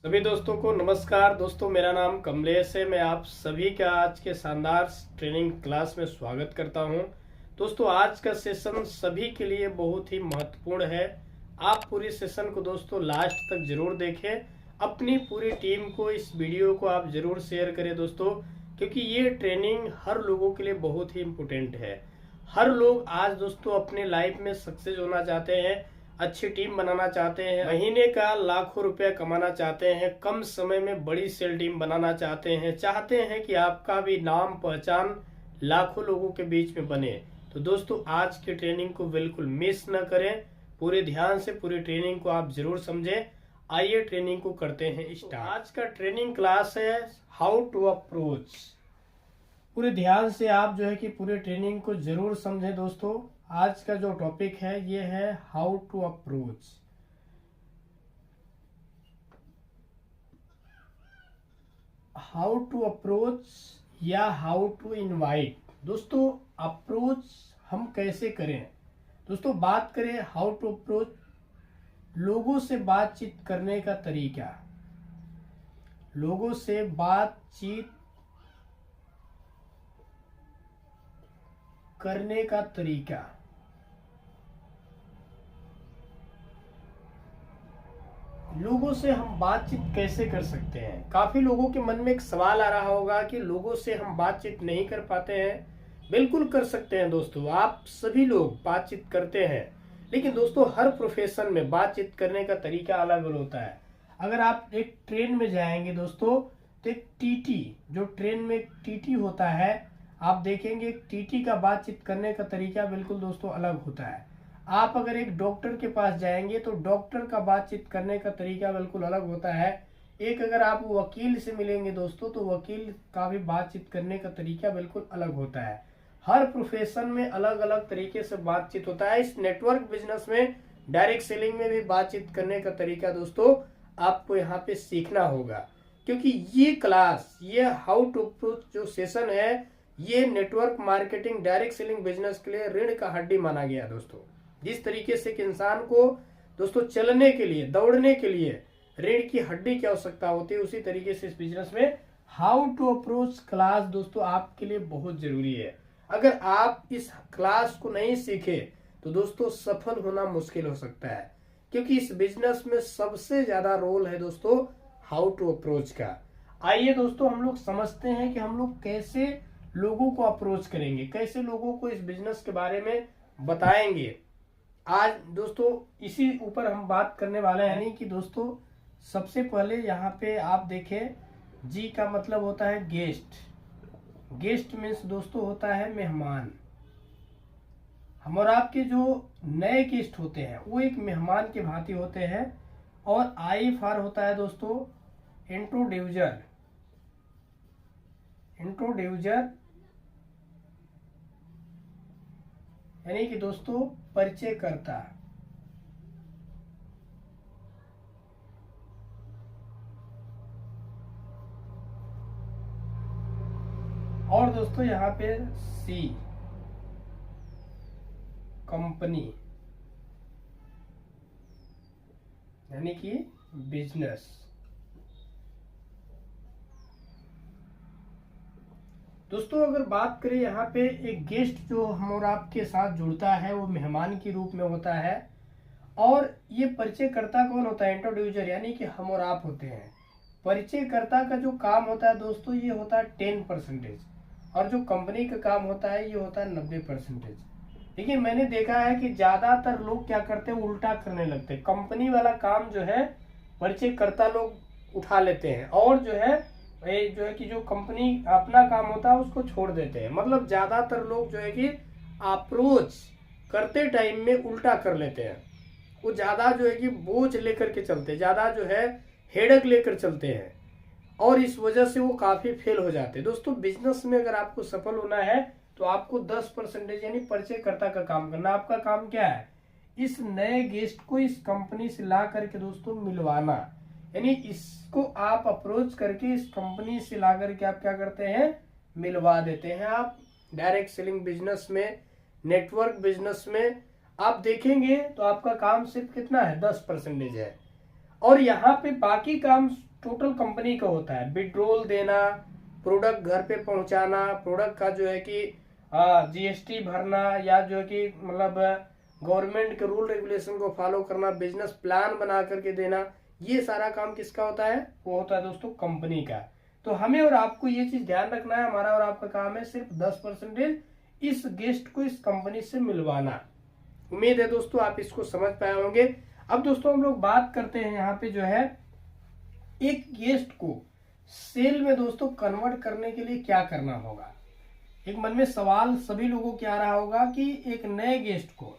सभी दोस्तों को नमस्कार। दोस्तों, मेरा नाम कमलेश है। मैं आप सभी का आज के शानदार ट्रेनिंग क्लास में स्वागत करता हूं। दोस्तों, आज का सेशन सभी के लिए बहुत ही महत्वपूर्ण है। आप पूरी सेशन को दोस्तों लास्ट तक जरूर देखें। अपनी पूरी टीम को इस वीडियो को आप जरूर शेयर करें दोस्तों, क्योंकि ये ट्रेनिंग हर लोगों के लिए बहुत ही इम्पोर्टेंट है। हर लोग आज दोस्तों अपने लाइफ में सक्सेस होना चाहते हैं, अच्छी टीम बनाना चाहते हैं, महीने का लाखों रुपया कमाना चाहते हैं, कम समय में बड़ी सेल टीम बनाना चाहते हैं कि आपका भी नाम पहचान लाखों लोगों के बीच में बने। तो दोस्तों, आज की ट्रेनिंग को बिल्कुल मिस न करें। पूरे ध्यान से पूरी ट्रेनिंग को आप जरूर समझें। आइए ट्रेनिंग को करते हैं स्टार्ट। आज का ट्रेनिंग क्लास है हाउ टू अप्रोच। पूरे ध्यान से आप जो है कि पूरे ट्रेनिंग को जरूर समझें दोस्तों। आज का जो टॉपिक है ये है how to approach. How to approach या हाउ टू इनवाइट। दोस्तों, अप्रोच हम कैसे करें? दोस्तों, बात करें हाउ टू अप्रोच, लोगों से बातचीत करने का तरीका। लोगों से बातचीत करने का तरीका। लोगों से हम बातचीत कैसे कर सकते हैं? काफी लोगों के मन में एक सवाल आ रहा होगा कि लोगों से हम बातचीत नहीं कर पाते हैं। बिल्कुल कर सकते हैं दोस्तों, आप सभी लोग बातचीत करते हैं। लेकिन दोस्तों, हर प्रोफेशन में बातचीत करने का तरीका अलग अलग होता है। अगर आप एक ट्रेन में जाएंगे दोस्तों, तो एक टीटी, जो ट्रेन में टीटी होता है, आप देखेंगे टीटी का बातचीत करने का तरीका बिल्कुल दोस्तों अलग होता है। आप अगर एक डॉक्टर के पास जाएंगे तो डॉक्टर का बातचीत करने का तरीका बिल्कुल अलग होता है। एक अगर आप वकील से मिलेंगे दोस्तों, तो वकील का भी बातचीत करने का तरीका बिल्कुल अलग होता है। हर प्रोफेशन में अलग अलग तरीके से बातचीत होता है। इस नेटवर्क बिजनेस में, डायरेक्ट सेलिंग में भी बातचीत करने का तरीका दोस्तों आपको यहाँ पे सीखना होगा, क्योंकि ये क्लास, ये हाउ टू अप्रोच जो सेशन है, ये network marketing direct selling business के लिए रीढ़ का हड्डी माना गया दोस्तों। जिस तरीके से कि इंसान को दोस्तों चलने के लिए, दौड़ने के लिए रीढ़ की हड्डी की आवश्यकता होती है, उसी तरीके से इस बिजनेस में हाउ टू अप्रोच क्लास दोस्तों आपके लिए बहुत जरूरी है। अगर आप इस क्लास को नहीं सीखे तो दोस्तों सफल होना मुश्किल हो सकता है, क्योंकि इस बिजनेस में सबसे ज्यादा रोल है दोस्तों हाउ टू अप्रोच का। आइए दोस्तों, हम लोग समझते हैं कि हम लोग कैसे लोगों को अप्रोच करेंगे, कैसे लोगों को इस बिजनेस के बारे में बताएंगे। आज दोस्तों इसी ऊपर हम बात करने वाले हैं। यानी कि दोस्तों, सबसे पहले यहाँ पे आप देखें, जी का मतलब होता है गेस्ट। गेस्ट मीन्स दोस्तों होता है मेहमान। हम और आपके जो नए गेस्ट होते हैं वो एक मेहमान के भांति होते हैं। और आई फॉर होता है दोस्तों इंट्रोड्यूसर। इंट्रोड्यूसर यानी कि दोस्तों परिचय करता। और दोस्तों यहाँ पे सी कंपनी, यानी कि बिजनेस। दोस्तों, अगर बात करें यहाँ पे एक गेस्ट जो हम और आपके साथ जुड़ता है वो मेहमान के रूप में होता है। और ये परिचयकर्ता कौन होता है? इंट्रोड्यूसर, यानी कि हम और आप होते हैं। परिचयकर्ता का जो काम होता है दोस्तों ये होता है 10%, और जो कंपनी का काम होता है ये होता है 90%। लेकिन मैंने देखा है कि ज्यादातर लोग क्या करते हैं, उल्टा करने लगते हैं। कंपनी वाला काम जो है परिचयकर्ता लोग उठा लेते हैं, और जो है कि जो कंपनी अपना काम होता है उसको छोड़ देते हैं। मतलब ज्यादातर लोग जो है कि अप्रोच करते टाइम में उल्टा कर लेते हैं। वो ज्यादा जो है कि बोझ लेकर के चलते, ज्यादा जो है हेडक लेकर चलते हैं, और इस वजह से वो काफी फेल हो जाते हैं। दोस्तों, बिजनेस में अगर आपको सफल होना है तो आपको 10% यानी परिचयकर्ता का काम करना। आपका काम क्या है? इस नए गेस्ट को इस कंपनी से ला करके दोस्तों मिलवाना। यानी इसको आप अप्रोच करके इस कंपनी से ला करके आप क्या करते हैं, मिलवा देते हैं। आप डायरेक्ट सेलिंग बिजनेस में, नेटवर्क बिजनेस में आप देखेंगे तो आपका काम सिर्फ कितना है, 10% है। और यहाँ पे बाकी काम टोटल कंपनी का होता है। विड्रॉल देना, प्रोडक्ट घर पे पहुंचाना, प्रोडक्ट का जो है कि जीएसटी भरना, या जो है कि मतलब गवर्नमेंट के रूल रेगुलेशन को फॉलो करना, बिजनेस प्लान बना करके देना, ये सारा काम किसका होता है? वो होता है दोस्तों कंपनी का। तो हमें और आपको ये चीज ध्यान रखना है, हमारा और आपका काम है सिर्फ 10% इस गेस्ट को इस कंपनी से मिलवाना। उम्मीद है दोस्तों आप इसको समझ पाए होंगे। अब दोस्तों हम लोग बात करते हैं यहाँ पे जो है एक गेस्ट को सेल में दोस्तों कन्वर्ट करने के लिए क्या करना होगा। एक मन में सवाल सभी लोगों के आ रहा होगा कि एक नए गेस्ट को,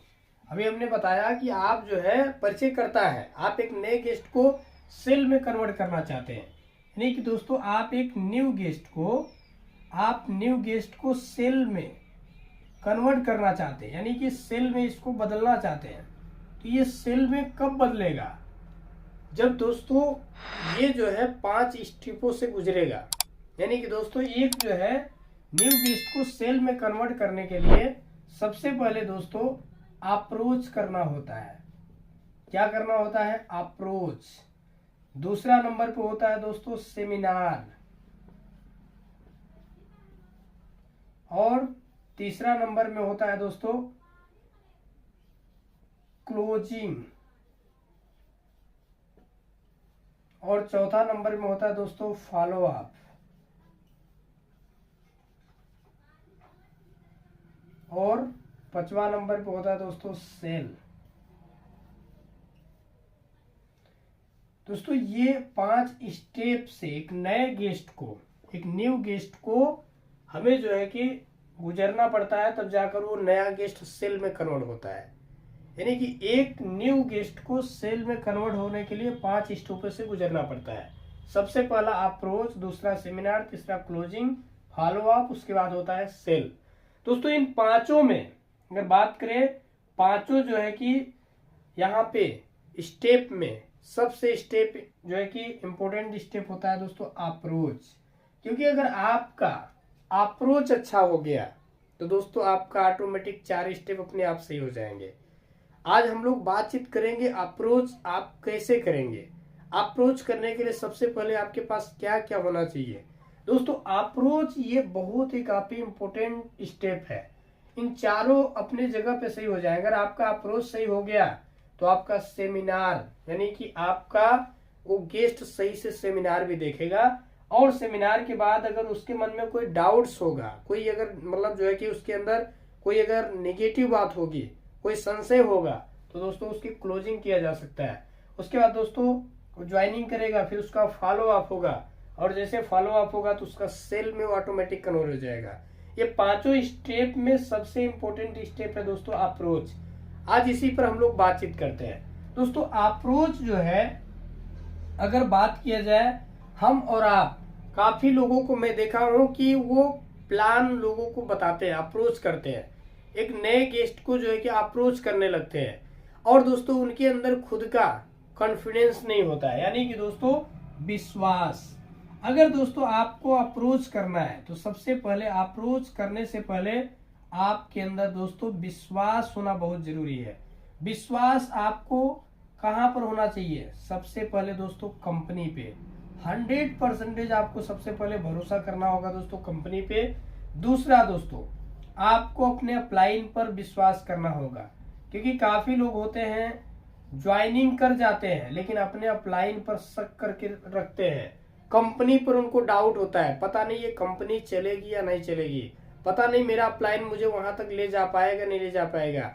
अभी हमने बताया कि आप जो है परिचय करता है, आप एक नए गेस्ट को सेल में कन्वर्ट करना चाहते हैं, यानी कि दोस्तों आप एक न्यू गेस्ट को सेल में कन्वर्ट करना चाहते हैं, यानी कि सेल में इसको बदलना चाहते हैं। तो ये सेल में कब बदलेगा? जब दोस्तों ये जो है 5 स्टेपों से गुजरेगा। यानी कि दोस्तों एक जो है न्यू गेस्ट को सेल में कन्वर्ट करने के लिए सबसे पहले दोस्तों अप्रोच करना होता है। क्या करना होता है? अप्रोच। दूसरा नंबर पे होता है दोस्तों सेमिनार, और तीसरा नंबर में होता है दोस्तों क्लोजिंग, और चौथा नंबर में होता है दोस्तों फॉलो अप, और 5वां नंबर पे होता है दोस्तों सेल। दोस्तों ये 5 स्टेप से एक नए गेस्ट को, एक न्यू गेस्ट को हमें जो है कि गुजरना पड़ता है, तब जाकर वो नया गेस्ट सेल में कन्वर्ट होता है। यानी कि एक न्यू गेस्ट को सेल में कन्वर्ट होने के लिए 5 स्टेपों से गुजरना पड़ता है। सबसे पहला अप्रोच, दूसरा सेमिनार, तीसरा क्लोजिंग, फॉलो अप, उसके बाद होता है सेल। दोस्तों इन पांचों में अगर बात करें, पांचों जो है कि यहाँ पे स्टेप में सबसे स्टेप जो है कि इम्पोर्टेंट स्टेप होता है दोस्तों अप्रोच। क्योंकि अगर आपका अप्रोच अच्छा हो गया तो दोस्तों आपका ऑटोमेटिक 4 स्टेप अपने आप सही हो जाएंगे। आज हम लोग बातचीत करेंगे अप्रोच आप कैसे करेंगे। अप्रोच करने के लिए सबसे पहले आपके पास क्या क्या होना चाहिए। दोस्तों अप्रोच ये बहुत ही काफी इम्पोर्टेंट स्टेप है। इन चारों अपने जगह पे सही हो जाए। अगर आपका अप्रोच सही हो गया तो आपका सेमिनार, यानी कि आपका वो गेस्ट सही से सेमिनार भी देखेगा, और सेमिनार के बाद अगर उसके मन में कोई डाउट्स होगा, कोई अगर मतलब जो है कि उसके अंदर कोई अगर नेगेटिव बात होगी, कोई संशय होगा, तो दोस्तों उसकी क्लोजिंग किया जा सकता है। उसके बाद दोस्तों वो ज्वाइनिंग करेगा, फिर उसका फॉलो अप होगा, और जैसे फॉलो अप होगा तो उसका सेल में वो ऑटोमेटिक कन्वर्ट हो जाएगा। ये पांचों स्टेप में सबसे इंपॉर्टेंट स्टेप है दोस्तों अप्रोच। आज इसी पर हम लोग बातचीत करते हैं। दोस्तों अप्रोच जो है अगर बात किया जाए, हम और आप काफी लोगों को मैं देखा हूं कि वो प्लान लोगों को बताते हैं, अप्रोच करते हैं, एक नए गेस्ट को जो है कि अप्रोच करने लगते हैं, और दोस्तों उनके अंदर खुद का कॉन्फिडेंस नहीं होता है, यानी कि दोस्तों विश्वास। अगर दोस्तों आपको अप्रोच करना है तो सबसे पहले अप्रोच करने से पहले आपके अंदर दोस्तों विश्वास होना बहुत जरूरी है। विश्वास आपको कहां पर होना चाहिए? सबसे पहले दोस्तों कंपनी पे 100% आपको सबसे पहले भरोसा करना होगा दोस्तों कंपनी पे। दूसरा दोस्तों आपको अपने अपलाइन पर विश्वास करना होगा, क्योंकि काफी लोग होते हैं ज्वाइनिंग कर जाते हैं लेकिन अपने अपलाइन पर शक करके रखते हैं, कंपनी पर उनको डाउट होता है, पता नहीं ये कंपनी चलेगी या नहीं चलेगी, पता नहीं मेरा अपलाइन मुझे वहां तक ले जा पाएगा नहीं ले जा पाएगा।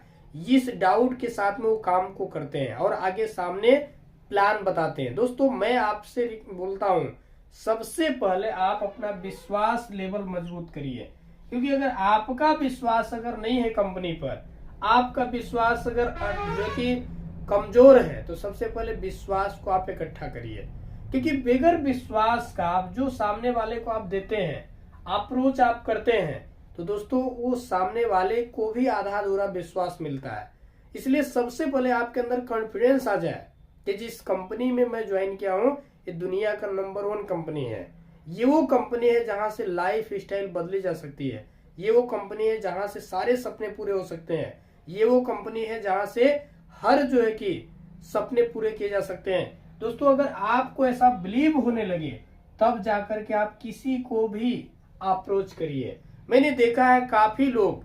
इस डाउट के साथ में वो काम को करते हैं और आगे सामने प्लान बताते हैं। दोस्तों मैं आपसे बोलता हूं सबसे पहले आप अपना विश्वास लेवल मजबूत करिए, क्योंकि अगर आपका विश्वास अगर नहीं है कंपनी पर, आपका विश्वास अगर जो कि कमजोर है, तो सबसे पहले विश्वास को आप इकट्ठा करिए। क्योंकि बगैर विश्वास का आप जो सामने वाले को आप देते हैं, अप्रोच आप करते हैं, तो दोस्तों वो सामने वाले को भी आधा अधूरा विश्वास मिलता है। इसलिए सबसे पहले आपके अंदर कॉन्फिडेंस आ जाए कि जिस कंपनी में मैं ज्वाइन किया हूं ये दुनिया का नंबर 1 कंपनी है, ये वो कंपनी है जहां से लाइफ स्टाइल बदली जा सकती है, ये वो कंपनी है जहां से सारे सपने पूरे हो सकते हैं, ये वो कंपनी है जहां से हर जो है कि सपने पूरे किए जा सकते हैं। दोस्तों अगर आपको ऐसा बिलीव होने लगे तब जाकर के आप किसी को भी अप्रोच करिए। मैंने देखा है काफी लोग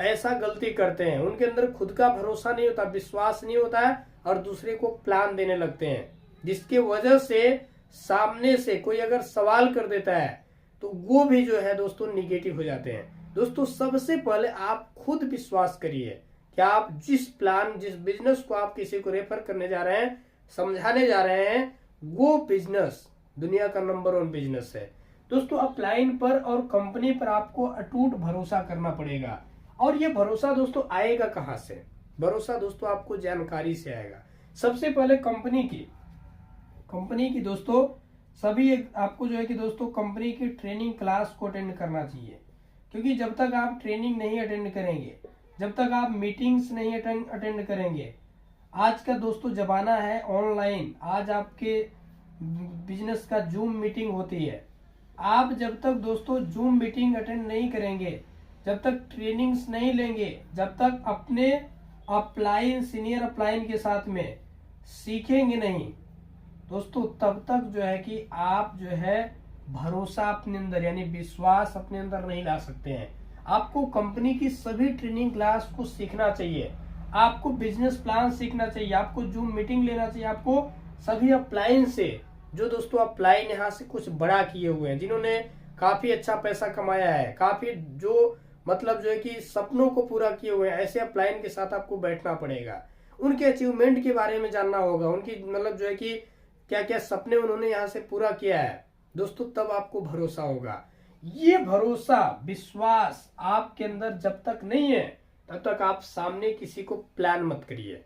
ऐसा गलती करते हैं, उनके अंदर खुद का भरोसा नहीं होता, विश्वास नहीं होता है और दूसरे को प्लान देने लगते हैं, जिसके वजह से सामने से कोई अगर सवाल कर देता है तो वो भी जो है दोस्तों निगेटिव हो जाते हैं। दोस्तों सबसे पहले आप खुद विश्वास करिए कि आप जिस प्लान, जिस बिजनेस को आप किसी को रेफर करने जा रहे हैं, समझाने जा रहे हैं, वो बिजनेस दुनिया का नंबर 1 बिजनेस है। दोस्तों अपलाइन पर और कंपनी पर आपको अटूट भरोसा करना पड़ेगा। और ये भरोसा दोस्तों आएगा कहां से? भरोसा दोस्तों आपको जानकारी से आएगा। सबसे पहले कंपनी की दोस्तों सभी आपको जो है कि दोस्तों कंपनी की ट्रेनिंग क्लास को अटेंड करना चाहिए, क्योंकि जब तक आप ट्रेनिंग नहीं अटेंड करेंगे, जब तक आप मीटिंग्स नहीं अटेंड करेंगे, आज का दोस्तों जमाना है ऑनलाइन। आज आपके बिजनेस का जूम मीटिंग होती है। आप जब तक दोस्तों जूम मीटिंग अटेंड नहीं करेंगे, जब तक ट्रेनिंग्स नहीं लेंगे, जब तक अपने अपलाइन, सीनियर अपलाइन के साथ में सीखेंगे नहीं दोस्तों, तब तक जो है कि आप जो है भरोसा अपने अंदर यानी विश्वास अपने अंदर नहीं ला सकते हैं। आपको कंपनी की सभी ट्रेनिंग क्लास को सीखना चाहिए, आपको बिजनेस प्लान सीखना चाहिए, आपको जूम मीटिंग लेना चाहिए, आपको सभी अपलाइन से, जो दोस्तों अपलाइन यहाँ से कुछ बड़ा किए हुए हैं, जिन्होंने काफी अच्छा पैसा कमाया है, काफी जो मतलब जो है कि सपनों को पूरा किए हुए हैं, ऐसे अपलाइन के साथ आपको बैठना पड़ेगा, उनके अचीवमेंट के बारे में जानना होगा, उनकी मतलब जो है कि क्या क्या सपने उन्होंने यहाँ से पूरा किया है दोस्तों, तब आपको भरोसा होगा। ये भरोसा, विश्वास आपके अंदर जब तक नहीं है तब तक आप सामने किसी को प्लान मत करिए।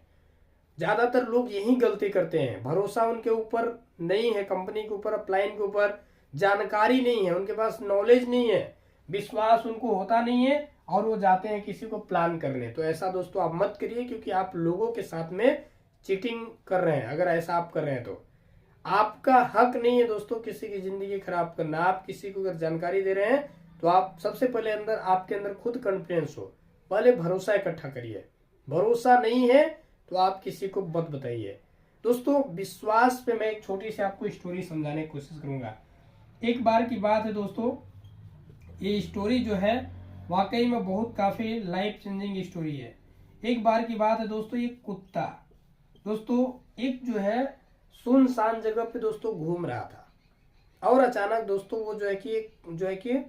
ज्यादातर लोग यही गलती करते हैं, भरोसा उनके ऊपर नहीं है, कंपनी के ऊपर, अपलाइन के ऊपर जानकारी नहीं है, उनके पास नॉलेज नहीं है, विश्वास उनको होता नहीं है और वो जाते हैं किसी को प्लान करने। तो ऐसा दोस्तों आप मत करिए, क्योंकि आप लोगों के साथ में चीटिंग कर रहे हैं। अगर ऐसा आप कर रहे हैं तो आपका हक नहीं है दोस्तों किसी की जिंदगी खराब करना। आप किसी को अगर जानकारी दे रहे हैं तो आप सबसे पहले आपके अंदर खुद कॉन्फिडेंस हो, पहले भरोसा इकट्ठा करिए। भरोसा नहीं है तो आप किसी को मत बताइए। दोस्तों विश्वास पे मैं एक छोटी सी आपको स्टोरी समझाने की कोशिश करूंगा। एक बार की बात है दोस्तों, ये स्टोरी जो है वाकई में बहुत काफी लाइफ चेंजिंग स्टोरी है। एक बार की बात है दोस्तों, ये कुत्ता दोस्तों एक जो है सुनसान जगह पे दोस्तों घूम रहा था और अचानक दोस्तों वो जो है कि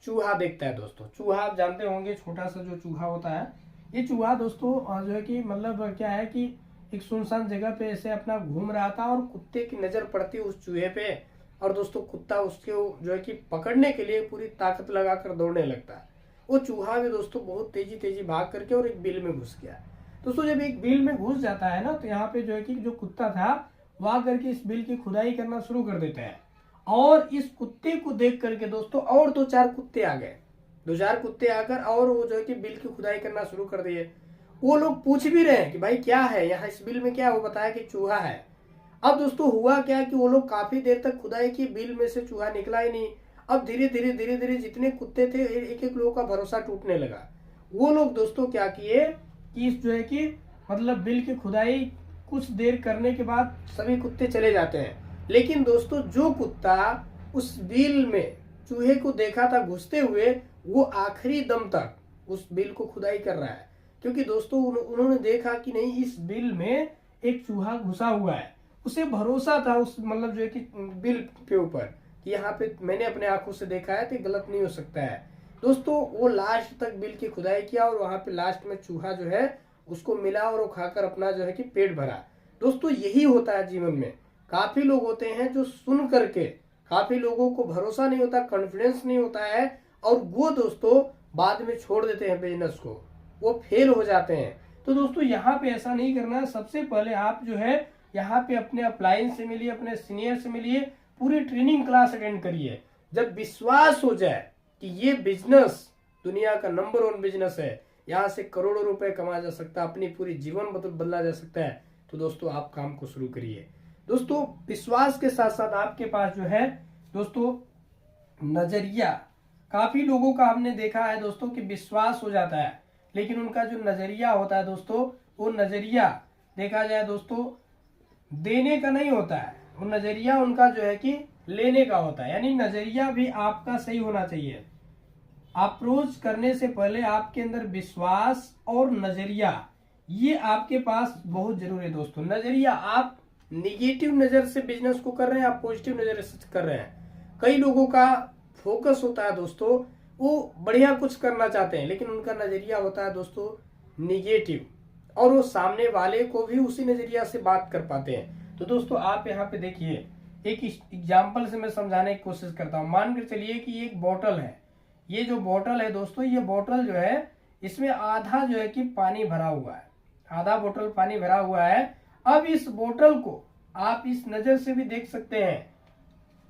चूहा देखता है। दोस्तों चूहा आप जानते होंगे, छोटा सा जो चूहा होता है, ये चूहा दोस्तों जो है कि मतलब क्या है कि एक सुनसान जगह पे ऐसे अपना घूम रहा था और कुत्ते की नजर पड़ती उस चूहे पे और दोस्तों कुत्ता उसके जो है कि पकड़ने के लिए पूरी ताकत लगाकर दौड़ने लगता है। वो चूहा भी दोस्तों बहुत तेजी तेजी भाग करके और एक बिल में घुस गया। दोस्तों जब एक बिल में घुस जाता है ना, तो यहाँ पे जो है कि जो कुत्ता था वहां करके इस बिल की खुदाई करना शुरू कर देता है और इस कुत्ते को देख करके दोस्तों और 2-4 कुत्ते आ गए। 2-4 कुत्ते आकर और वो जो है कि बिल की खुदाई करना शुरू कर दिए। वो लोग पूछ भी रहे हैं कि भाई क्या है यहाँ, इस बिल में क्या है? वो बताया कि चूहा है। अब दोस्तों हुआ क्या कि वो लोग काफी देर तक खुदाई की, बिल में से चूहा निकला ही नहीं। अब धीरे धीरे जितने कुत्ते थे एक एक लोगों का भरोसा टूटने लगा। वो लोग दोस्तों क्या किए कि इस जो है कि मतलब बिल की खुदाई कुछ देर करने के बाद सभी कुत्ते चले जाते हैं, लेकिन दोस्तों जो कुत्ता उस बिल में चूहे को देखा था घुसते हुए, वो आखिरी दम तक उस बिल को खुदाई कर रहा है, क्योंकि दोस्तों उन्होंने देखा कि नहीं इस बिल में एक चूहा घुसा हुआ है। उसे भरोसा था उस मतलब जो है कि बिल के ऊपर कि यहाँ पे मैंने अपने आंखों से देखा है तो गलत नहीं हो सकता है। दोस्तों वो लास्ट तक बिल की खुदाई किया और वहां पे लास्ट में चूहा जो है उसको मिला और वो खाकर अपना जो है कि पेट भरा। दोस्तों यही होता है जीवन में। काफी लोग होते हैं जो सुन करके, काफी लोगों को भरोसा नहीं होता, कॉन्फिडेंस नहीं होता है और वो दोस्तों बाद में छोड़ देते हैं बिजनेस को, वो फेल हो जाते हैं। तो दोस्तों यहाँ पे ऐसा नहीं करना है। सबसे पहले आप जो है यहाँ पे अपने अपलाइन से मिलिए, अपने सीनियर से मिलिए, पूरी ट्रेनिंग क्लास अटेंड करिए। जब विश्वास हो जाए कि ये बिजनेस दुनिया का नंबर 1 बिजनेस है, यहाँ से करोड़ों रुपए कमाया जा सकता है, अपनी पूरी जीवन बदला जा सकता है, तो दोस्तों आप काम को शुरू करिए। दोस्तों विश्वास के साथ साथ आपके पास जो है दोस्तों नजरिया, काफी लोगों का हमने देखा है दोस्तों कि विश्वास हो जाता है, लेकिन उनका जो नजरिया होता है दोस्तों, वो नजरिया देखा जाए दोस्तों देने का नहीं होता है, वो नजरिया उनका जो है कि लेने का होता है। यानी नजरिया भी आपका सही होना चाहिए। अप्रोच करने से पहले आपके अंदर विश्वास और नजरिया, ये आपके पास बहुत जरूरी है दोस्तों। नजरिया, आप निगेटिव नजर से बिजनेस को कर रहे हैं, आप पॉजिटिव नजर से कर रहे हैं। कई लोगों का फोकस होता है दोस्तों, वो बढ़िया कुछ करना चाहते हैं, लेकिन उनका नजरिया होता है दोस्तों निगेटिव, और वो सामने वाले को भी उसी नजरिया से बात कर पाते हैं। तो दोस्तों आप यहाँ पे देखिए, एक एग्जाम्पल से मैं समझाने की कोशिश करता हूँ। मान कर चलिए कि एक बोतल है, ये जो बोतल है दोस्तों, ये बोतल जो है इसमें आधा जो है कि पानी भरा हुआ है, आधा बोतल पानी भरा हुआ है। अब इस बोतल को आप इस नजर से भी देख सकते हैं।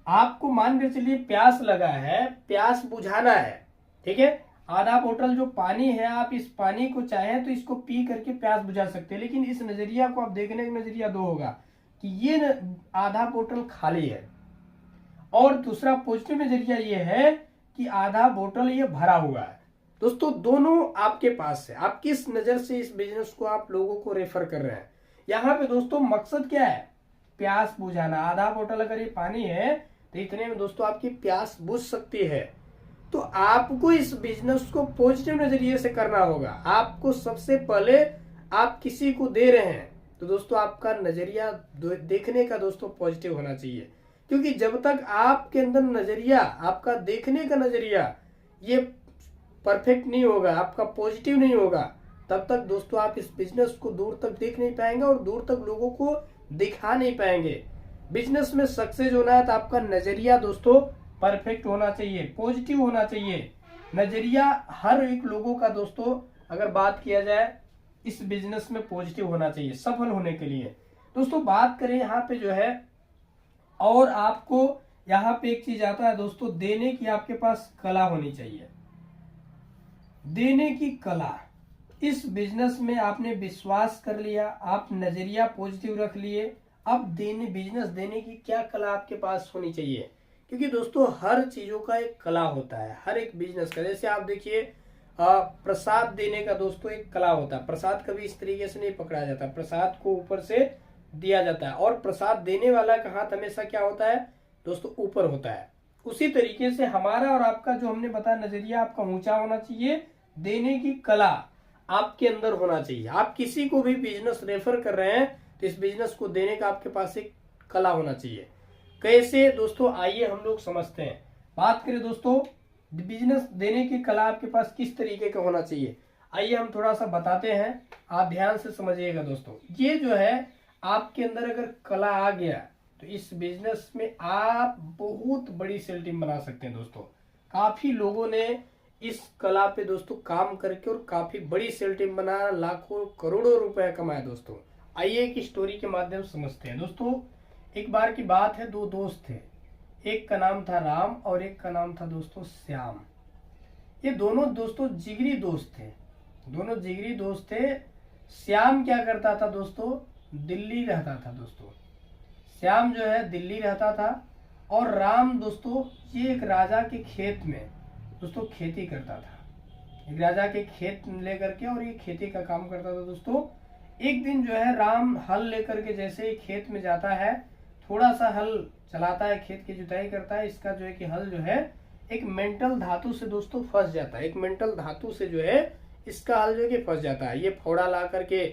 आपको मान कर चलिए प्यास लगा है, प्यास बुझाना है, ठीक है। आधा बोतल जो पानी है, आप इस पानी को चाहें तो इसको पी करके प्यास बुझा सकते हैं, लेकिन इस नजरिया को आप देखने का नजरिया दो होगा कि ये आधा बोतल खाली है, और दूसरा पॉजिटिव नजरिया ये है कि आधा बोतल ये भरा हुआ है। दोस्तों दोनों आपके पास है, आप किस नजर से इस बिजनेस को आप लोगों को रेफर कर रहे हैं। यहाँ पे दोस्तों मकसद क्या है, प्यास बुझाना। आधा बोतल अगर ये पानी है तो इतने में दोस्तों आपकी प्यास बुझ सकती है। तो आपको इस बिजनेस को पॉजिटिव नजरिए से करना होगा। आपको सबसे पहले आप किसी को दे रहे हैं तो दोस्तों आपका नजरिया देखने का दोस्तों पॉजिटिव होना चाहिए, क्योंकि जब तक आपके अंदर नजरिया, आपका देखने का नजरिया ये परफेक्ट नहीं होगा, आपका पॉजिटिव नहीं होगा, तब तक दोस्तों आप इस बिजनेस को दूर तक देख नहीं पाएंगे और दूर तक लोगों को दिखा नहीं पाएंगे। बिजनेस में सक्सेस होना है तो आपका नजरिया दोस्तों परफेक्ट होना चाहिए, पॉजिटिव होना चाहिए। नजरिया हर एक लोगों का दोस्तों अगर बात किया जाए इस बिजनेस में पॉजिटिव होना चाहिए सफल होने के लिए। दोस्तों बात करें यहाँ पे जो है, और आपको यहाँ पे एक चीज आता है दोस्तों, देने की आपके पास कला होनी चाहिए। देने की कला, इस बिजनेस में आपने विश्वास कर लिया, आप नजरिया पॉजिटिव रख लिए, अब बिजनेस देने की क्या कला आपके पास होनी चाहिए, क्योंकि दोस्तों हर चीजों का एक कला होता है, हर एक बिजनेस का। जैसे आप देखिए प्रसाद देने का दोस्तों एक कला होता है। प्रसाद कभी इस तरीके से नहीं पकड़ा जाता, प्रसाद को ऊपर से दिया जाता है, और प्रसाद देने वाला का हाथ हमेशा क्या होता है दोस्तों, ऊपर होता है। उसी तरीके से हमारा और आपका जो हमने बताया नजरिया आपका ऊंचा होना चाहिए, देने की कला आपके अंदर होना चाहिए। आप किसी को भी बिजनेस रेफर कर रहे हैं तो इस बिजनेस को देने का आपके पास एक कला होना चाहिए। कैसे दोस्तों, आइए हम लोग समझते हैं। बात करें दोस्तों बिजनेस देने की कला आपके पास किस तरीके का होना चाहिए, आइए हम थोड़ा सा बताते हैं, आप ध्यान से समझिएगा दोस्तों। ये जो है आपके अंदर अगर कला आ गया तो इस बिजनेस में आप बहुत बड़ी सेल टीम बना सकते हैं दोस्तों। काफी लोगों ने इस कला पे दोस्तों काम करके और काफी बड़ी सेल टीम बना, लाखों करोड़ों रुपए कमाए दोस्तों। आइए एक स्टोरी के माध्यम से समझते हैं दोस्तों। एक बार की बात है, दो दोस्त थे, एक का नाम था राम और एक का नाम था दोस्तों श्याम। ये दोनों दोस्तों जिगरी दोस्त थे, दोनों जिगरी दोस्त थे। श्याम क्या करता था दोस्तों, दिल्ली रहता था दोस्तों। श्याम जो है दिल्ली रहता था, और राम दोस्तों ये एक राजा के खेत में दोस्तों खेती करता था। एक राजा के खेत लेकर के, और ये खेती का काम करता था दोस्तों। एक दिन जो है राम हल लेकर के जैसे ही खेत में जाता है, थोड़ा सा हल चलाता है, खेत की जुताई करता है, इसका जो है कि हल जो है एक मेंटल धातु से दोस्तों फंस जाता है। एक मेंटल धातु से जो है इसका हल जो है कि फंस जाता है। ये फोड़ा ला करके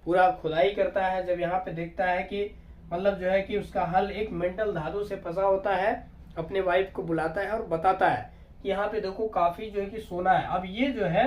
पूरा खुदाई करता है, जब यहाँ पे देखता है कि मतलब जो है कि उसका हल एक मेंटल धातु से फंसा होता है, अपने वाइफ को बुलाता है और बताता है कि यहाँ पे देखो काफी जो है कि सोना है। अब ये जो है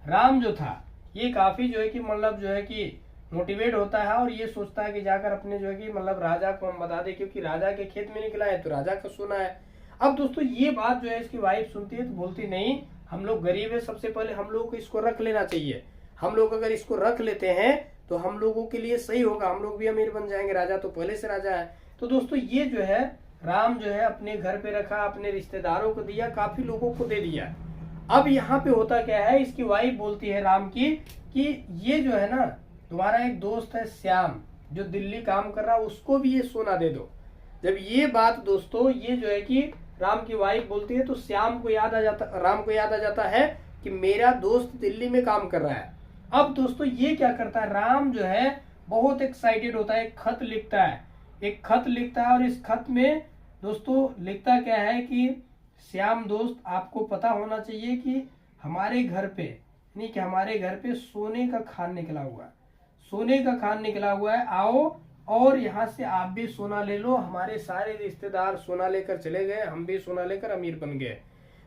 राम जो था ये काफी जो है कि मतलब जो है कि मोटिवेट होता है, और ये सोचता है कि जाकर अपने जो है कि मतलब राजा को हम बता दे, क्योंकि राजा के खेत में निकला है तो राजा का सोना है। अब दोस्तों ये बात जो है इसकी वाइफ सुनती है तो बोलती नहीं, हम लोग गरीब है, सबसे पहले हम लोग को इसको रख लेना चाहिए। हम लोग अगर इसको रख लेते हैं तो हम लोगों के लिए सही होगा, हम लोग भी अमीर बन जाएंगे, राजा तो पहले से राजा है। तो दोस्तों ये जो है राम जो है अपने घर पे रखा, अपने रिश्तेदारों को दिया, काफी लोगों को दे दिया। अब यहाँ पे होता क्या है, इसकी वाइफ बोलती है राम की कि ये जो है ना तुम्हारा एक दोस्त है श्याम जो दिल्ली काम कर रहा है, उसको भी ये सोना दे दो। जब ये बात दोस्तों ये जो है कि राम की वाइफ बोलती है तो श्याम को याद आ जाता, राम को याद आ जाता है कि मेरा दोस्त दिल्ली में काम कर रहा है। अब दोस्तों ये क्या करता है, राम जो है बहुत एक्साइटेड होता है, एक खत लिखता है एक खत लिखता है, और इस खत में दोस्तों लिखता क्या है कि श्याम दोस्त, आपको पता होना चाहिए कि हमारे घर पे, यानी कि हमारे घर पे सोने का खान निकला हुआ है, सोने का खान निकला हुआ है, आओ और यहाँ से आप भी सोना ले लो। हमारे सारे रिश्तेदार सोना लेकर चले गए, हम भी सोना लेकर अमीर बन गए।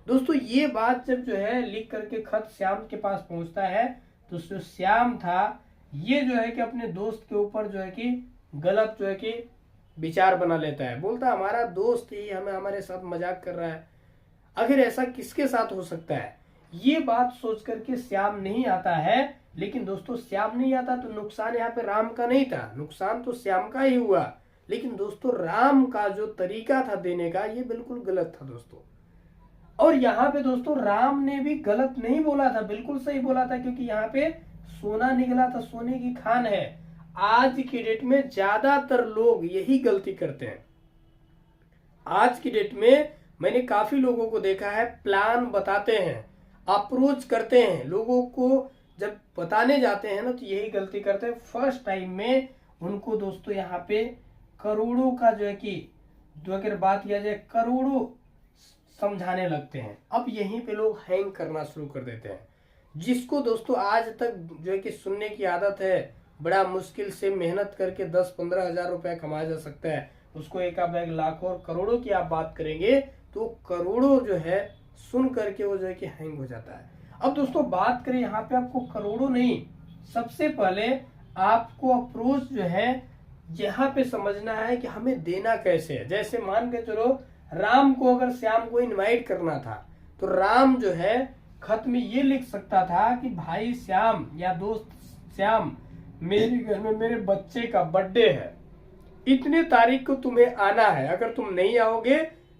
दोस्तों ये बात जब जो है लिख करके खत श्याम के पास पहुंचता है, तो जो श्याम था ये जो है कि अपने दोस्त के ऊपर जो है कि गलत जो है कि विचार बना लेता है। बोलता हमारा दोस्त ही हमें हमारे साथ मजाक कर रहा है, आखिर ऐसा किसके साथ हो सकता है। ये बात सोच करके श्याम नहीं आता है। लेकिन दोस्तों श्याम नहीं आता तो नुकसान यहाँ पे राम का नहीं था, नुकसान तो श्याम का ही हुआ। लेकिन दोस्तों राम का जो तरीका था देने का, ये बिल्कुल गलत था दोस्तों। और यहाँ पे दोस्तों राम ने भी गलत नहीं बोला था, बिल्कुल सही बोला था, क्योंकि यहाँ पे सोना निकला था, सोने की खान है। आज की डेट में ज्यादातर लोग यही गलती करते हैं। आज की डेट में मैंने काफी लोगों को देखा है, प्लान बताते हैं, अप्रोच करते हैं, लोगों को जब बताने जाते हैं ना तो यही गलती करते हैं। फर्स्ट टाइम में उनको दोस्तों यहाँ पे करोड़ों का जो है कि जो अगर बात किया जाए करोड़ों समझाने लगते हैं। अब यहीं पे लोग हैंग करना शुरू कर देते हैं। जिसको दोस्तों आज तक जो है कि सुनने की आदत है, बड़ा मुश्किल से मेहनत करके 10-15 हजार रुपया कमाया जा सकता है, उसको एक आप लाखों और करोड़ों की आप बात करेंगे तो करोड़ों जो है सुन करके वो जो है कि हैंग हो जाता है। अब दोस्तों बात करें यहाँ पे आपको करोड़ों नहीं, सबसे पहले आपको अप्रोच जो है यहाँ पे समझना है कि हमें देना कैसे है। जैसे मान के चलो राम को अगर श्याम को इनवाइट करना था तो राम जो है खत में ये लिख सकता था कि भाई श्याम या दोस्त श्याम, मेरे घर में मेरे बच्चे का बर्थडे है, इतने तारीख को तुम्हें आना है, अगर तुम नहीं आओगे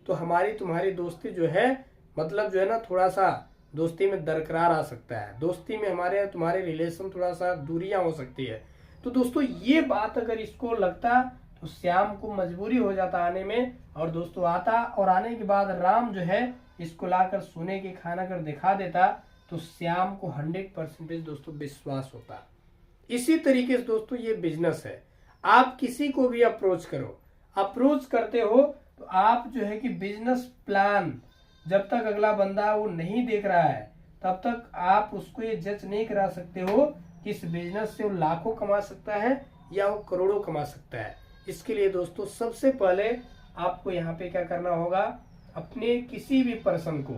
तो हमारी तुम्हारी दोस्ती जो है मतलब जो है ना थोड़ा सा दोस्ती में दरकरार आ सकता है, दोस्ती में हमारे तुम्हारे रिलेशन थोड़ा सा दूरियां हो सकती है। तो दोस्तों ये बात अगर इसको लगता तो श्याम को मजबूरी हो जाता आने में, और दोस्तों आता, और आने के बाद राम जो है इसको लाकर सोने की खाना कर दिखा देता तो श्याम को 100% दोस्तों विश्वास होता। इसी तरीके से दोस्तों ये बिजनेस है, आप किसी को भी अप्रोच करो, अप्रोच करते हो तो आप जो है कि बिजनेस प्लान जब तक अगला बंदा वो नहीं देख रहा है तब तक आप उसको ये जज नहीं करा सकते हो कि इस बिजनेस से वो लाखों कमा सकता है या वो करोड़ों कमा सकता है। इसके लिए दोस्तों सबसे पहले आपको यहाँ पे क्या करना होगा, अपने किसी भी पर्सन को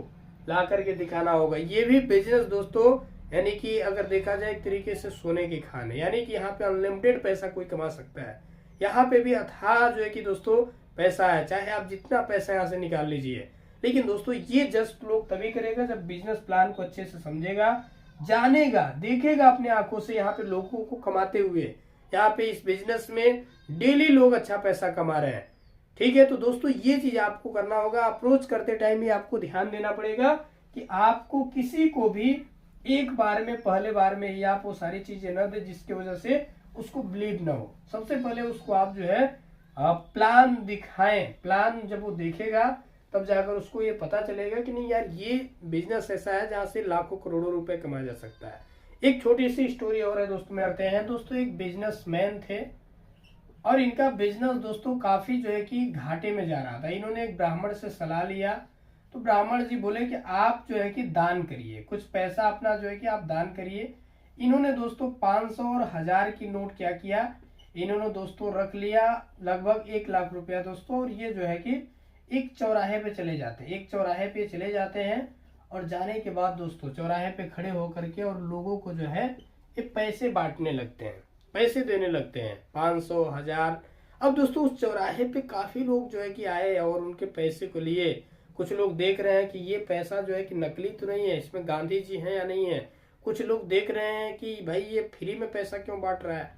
ला करके दिखाना होगा। ये भी बिजनेस दोस्तों यानी कि अगर देखा जाए एक तरीके से सोने की खान है, यानी कि यहाँ पे अनलिमिटेड पैसा कोई कमा सकता है। यहाँ पे भी अथाह जो है कि दोस्तों पैसा है, चाहे आप जितना पैसा यहाँ से निकाल लीजिए। लेकिन दोस्तों ये जस्ट लोग तभी करेगा जब बिजनेस प्लान को अच्छे से समझेगा, जानेगा, देखेगा अपने आंखों से यहाँ पे लोगों को कमाते हुए। यहाँ पे इस बिजनेस में डेली लोग अच्छा पैसा कमा रहे हैं, ठीक है। तो दोस्तों ये चीज आपको करना होगा, अप्रोच करते टाइम ही आपको ध्यान देना पड़ेगा कि आपको किसी को भी एक बार में पहले बार में ही आप वो सारी चीजें न दे जिसकी वजह से उसको बिलीव ना हो। सबसे पहले उसको आप जो है प्लान दिखाएं, प्लान जब वो देखेगा तब जाकर उसको ये पता चलेगा कि नहीं यार ये बिजनेस ऐसा है जहाँ से लाखों करोड़ों रुपए कमाया जा सकता है। एक छोटी सी स्टोरी और है दोस्तों, में आते हैं दोस्तों। एक बिजनेसमैन थे और इनका बिजनेस दोस्तों काफी जो है कि घाटे में जा रहा था। इन्होंने एक ब्राह्मण से सलाह लिया तो ब्राह्मण जी बोले कि आप जो है कि दान करिए, कुछ पैसा अपना जो है कि आप दान करिए। इन्होंने दोस्तों 500 और 1000 की नोट क्या किया, इन्होंने दोस्तों रख लिया लगभग 1 लाख रुपया दोस्तों। और ये जो है कि एक चौराहे पे चले जाते हैं, एक चौराहे पे चले जाते हैं और जाने के बाद दोस्तों चौराहे पे खड़े होकर के और लोगों को जो है ये पैसे बांटने लगते हैं, पैसे देने लगते हैं 500 1000। अब दोस्तों उस चौराहे पे काफी लोग जो है कि आए और उनके पैसे को लिए। कुछ लोग देख रहे हैं कि ये पैसा जो है कि नकली तो नहीं है, इसमें गांधी जी हैं या नहीं है। कुछ लोग देख रहे हैं कि भाई ये फ्री में पैसा क्यों बांट रहा है।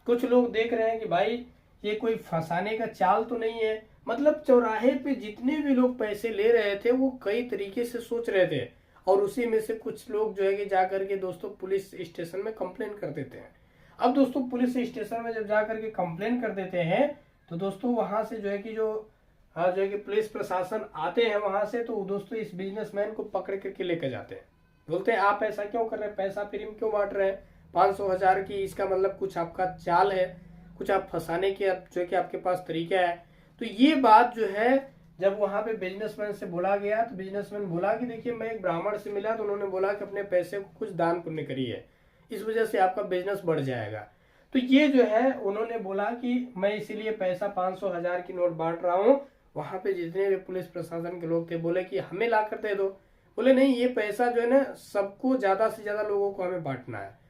कुछ लोग देख रहे हैं कि भाई ये कोई फंसाने का चाल तो नहीं है। मतलब चौराहे पे जितने भी लोग पैसे ले रहे थे वो कई तरीके से सोच रहे थे, और उसी में से कुछ लोग जो है कि जाकर के दोस्तों पुलिस स्टेशन में कंप्लेन कर देते हैं। अब दोस्तों पुलिस स्टेशन में जब जाकर के कंप्लेन कर देते हैं तो दोस्तों वहां से जो है कि जो है कि पुलिस प्रशासन आते हैं वहां से, तो दोस्तों इस बिजनेसमैन को पकड़ करके लेकर जाते हैं। बोलते हैं आप ऐसा क्यों कर रहे हैं, पैसा फ्री में क्यों बांट रहे हैं, 500 1000 की, इसका मतलब कुछ आपका चाल है, कुछ आप फंसाने के जो कि आपके पास तरीका है। तो ये बात जो है जब वहां पे बिजनेसमैन से बोला गया तो बिजनेसमैन बोला कि देखिए मैं एक ब्राह्मण से मिला तो उन्होंने बोला कि अपने पैसे को कुछ दान पुण्य करिए, इस वजह से आपका बिजनेस बढ़ जाएगा। तो ये जो है उन्होंने बोला कि मैं इसीलिए पैसा 500 1000 की नोट बांट रहा हूँ। वहां पे जितने भी पुलिस प्रशासन के लोग थे बोले कि हमें ला कर दे दो। बोले नहीं, ये पैसा जो है ना सबको, ज्यादा से ज्यादा लोगों को हमें बांटना है।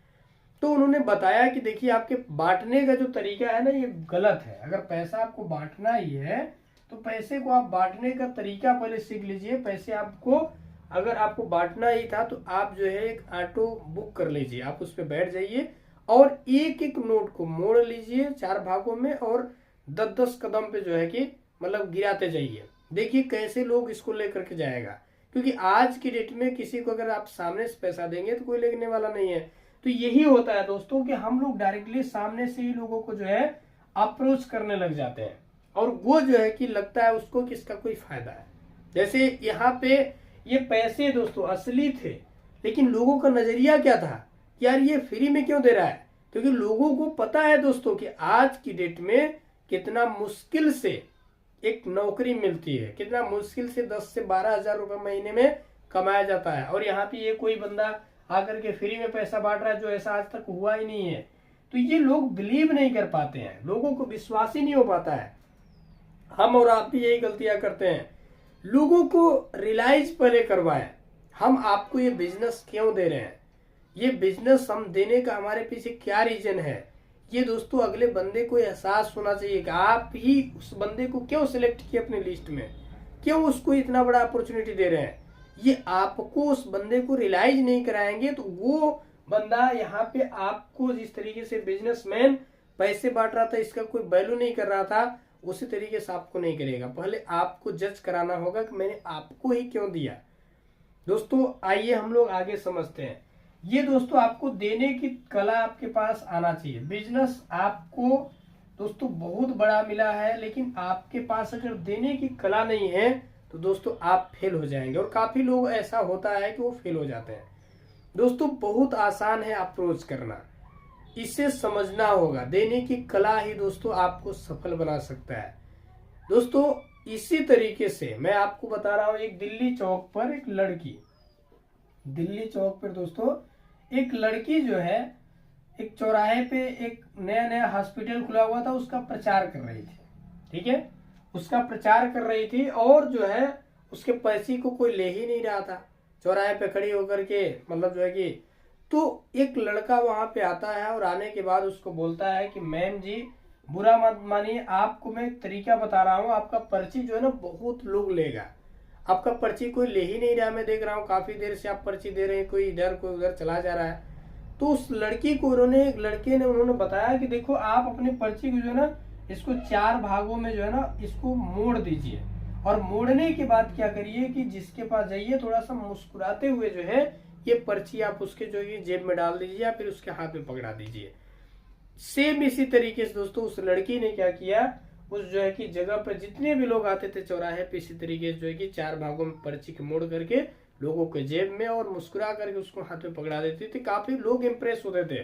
तो उन्होंने बताया कि देखिए आपके बांटने का जो तरीका है ना ये गलत है। अगर पैसा आपको बांटना ही है तो पैसे को आप बांटने का तरीका पहले सीख लीजिए। पैसे आपको, अगर आपको बांटना ही था तो आप जो है एक ऑटो बुक कर लीजिए, आप उस पर बैठ जाइए और एक एक नोट को मोड़ लीजिए 4 भागों में और 10-10 कदम पे जो है कि मतलब गिराते जाइए। देखिए कैसे लोग इसको लेकर के जाएगा, क्योंकि आज की डेट में किसी को अगर आप सामने से पैसा देंगे तो कोई लेने वाला नहीं है। तो यही होता है दोस्तों कि हम लोग डायरेक्टली सामने से ही लोगों को जो है अप्रोच करने लग जाते हैं और वो जो है कि लगता है उसको कि इसका कोई फायदा है। जैसे यहाँ पे ये पैसे दोस्तों असली थे, लेकिन लोगों का नजरिया क्या था कि यार ये फ्री में क्यों दे रहा है, क्योंकि लोगों को पता है दोस्तों कि आज की डेट में कितना मुश्किल से एक नौकरी मिलती है, कितना मुश्किल से 10 से 12 हजार रुपए महीने में कमाया जाता है। और यहाँ पे ये कोई बंदा आकर के फ्री में पैसा बांट रहा है, जो ऐसा आज तक हुआ ही नहीं है। तो ये लोग बिलीव नहीं कर पाते हैं, लोगों को विश्वास ही नहीं हो पाता है। हम और आप भी यही गलतियां करते हैं। लोगों को रियलाइज पहले करवाएं हम आपको ये बिजनेस क्यों दे रहे हैं, ये बिजनेस हम देने का हमारे पीछे क्या रीजन है। ये दोस्तों अगले बंदे को एहसास होना चाहिए कि आप ही उस बंदे को क्यों सिलेक्ट किए अपने लिस्ट में, क्यों उसको इतना बड़ा अपॉर्चुनिटी दे रहे हैं। ये आपको उस बंदे को रियलाइज नहीं कराएंगे तो वो बंदा यहाँ पे आपको जिस तरीके से बिजनेसमैन पैसे बांट रहा था, इसका कोई वैल्यू नहीं कर रहा था, उसी तरीके से आपको नहीं करेगा। पहले आपको जज कराना होगा कि मैंने आपको ही क्यों दिया। दोस्तों आइए हम लोग आगे समझते हैं। ये दोस्तों आपको देने की कला आपके पास आना चाहिए। बिजनेस आपको दोस्तों बहुत बड़ा मिला है, लेकिन आपके पास अगर देने की कला नहीं है तो दोस्तों आप फेल हो जाएंगे। और काफी लोग ऐसा होता है कि वो फेल हो जाते हैं। दोस्तों बहुत आसान है अप्रोच करना, इसे समझना होगा। देने की कला ही दोस्तों आपको सफल बना सकता है। दोस्तों इसी तरीके से मैं आपको बता रहा हूं, एक दिल्ली चौक पर एक लड़की, दिल्ली चौक पर दोस्तों एक लड़की जो है एक चौराहे पे एक नया नया हॉस्पिटल खुला हुआ था, उसका प्रचार कर रही थी। ठीक है, उसका प्रचार कर रही थी और जो है उसके पैसे को कोई ले ही नहीं रहा था। चौराहे पे खड़ी होकर के मतलब जो है कि, तो एक लड़का वहां पे आता है और आने के बाद उसको बोलता है कि मैम जी बुरा मत मानिए, आपको मैं एक तरीका बता रहा हूँ, आपका पर्ची जो है ना बहुत लोग लेगा, आपका पर्ची कोई ले ही नहीं रहा। मैं देख रहा हूँ काफी देर से आप पर्ची दे रहे हैं, कोई इधर कोई उधर चला जा रहा है। तो उस लड़की को एक लड़के ने उन्होंने बताया कि देखो आप अपनी पर्ची को जो है ना इसको 4 भागों में जो है ना इसको मोड़ दीजिए और मोड़ने के बाद क्या करिए कि जिसके पास जाइए थोड़ा सा मुस्कुराते हुए जो है ये पर्ची आप उसके जो है जेब में डाल दीजिए या फिर उसके हाथ में पकड़ा दीजिए। सेम इसी तरीके से दोस्तों उस लड़की ने क्या किया, उस जो है कि जगह पर जितने भी लोग आते थे चौराहे पे, इसी तरीके से जो है कि 4 भागों में पर्ची के मोड़ करके लोगों के जेब में और मुस्कुरा करके उसको हाथ में पकड़ा देती थी। काफी लोग इंप्रेस होते थे।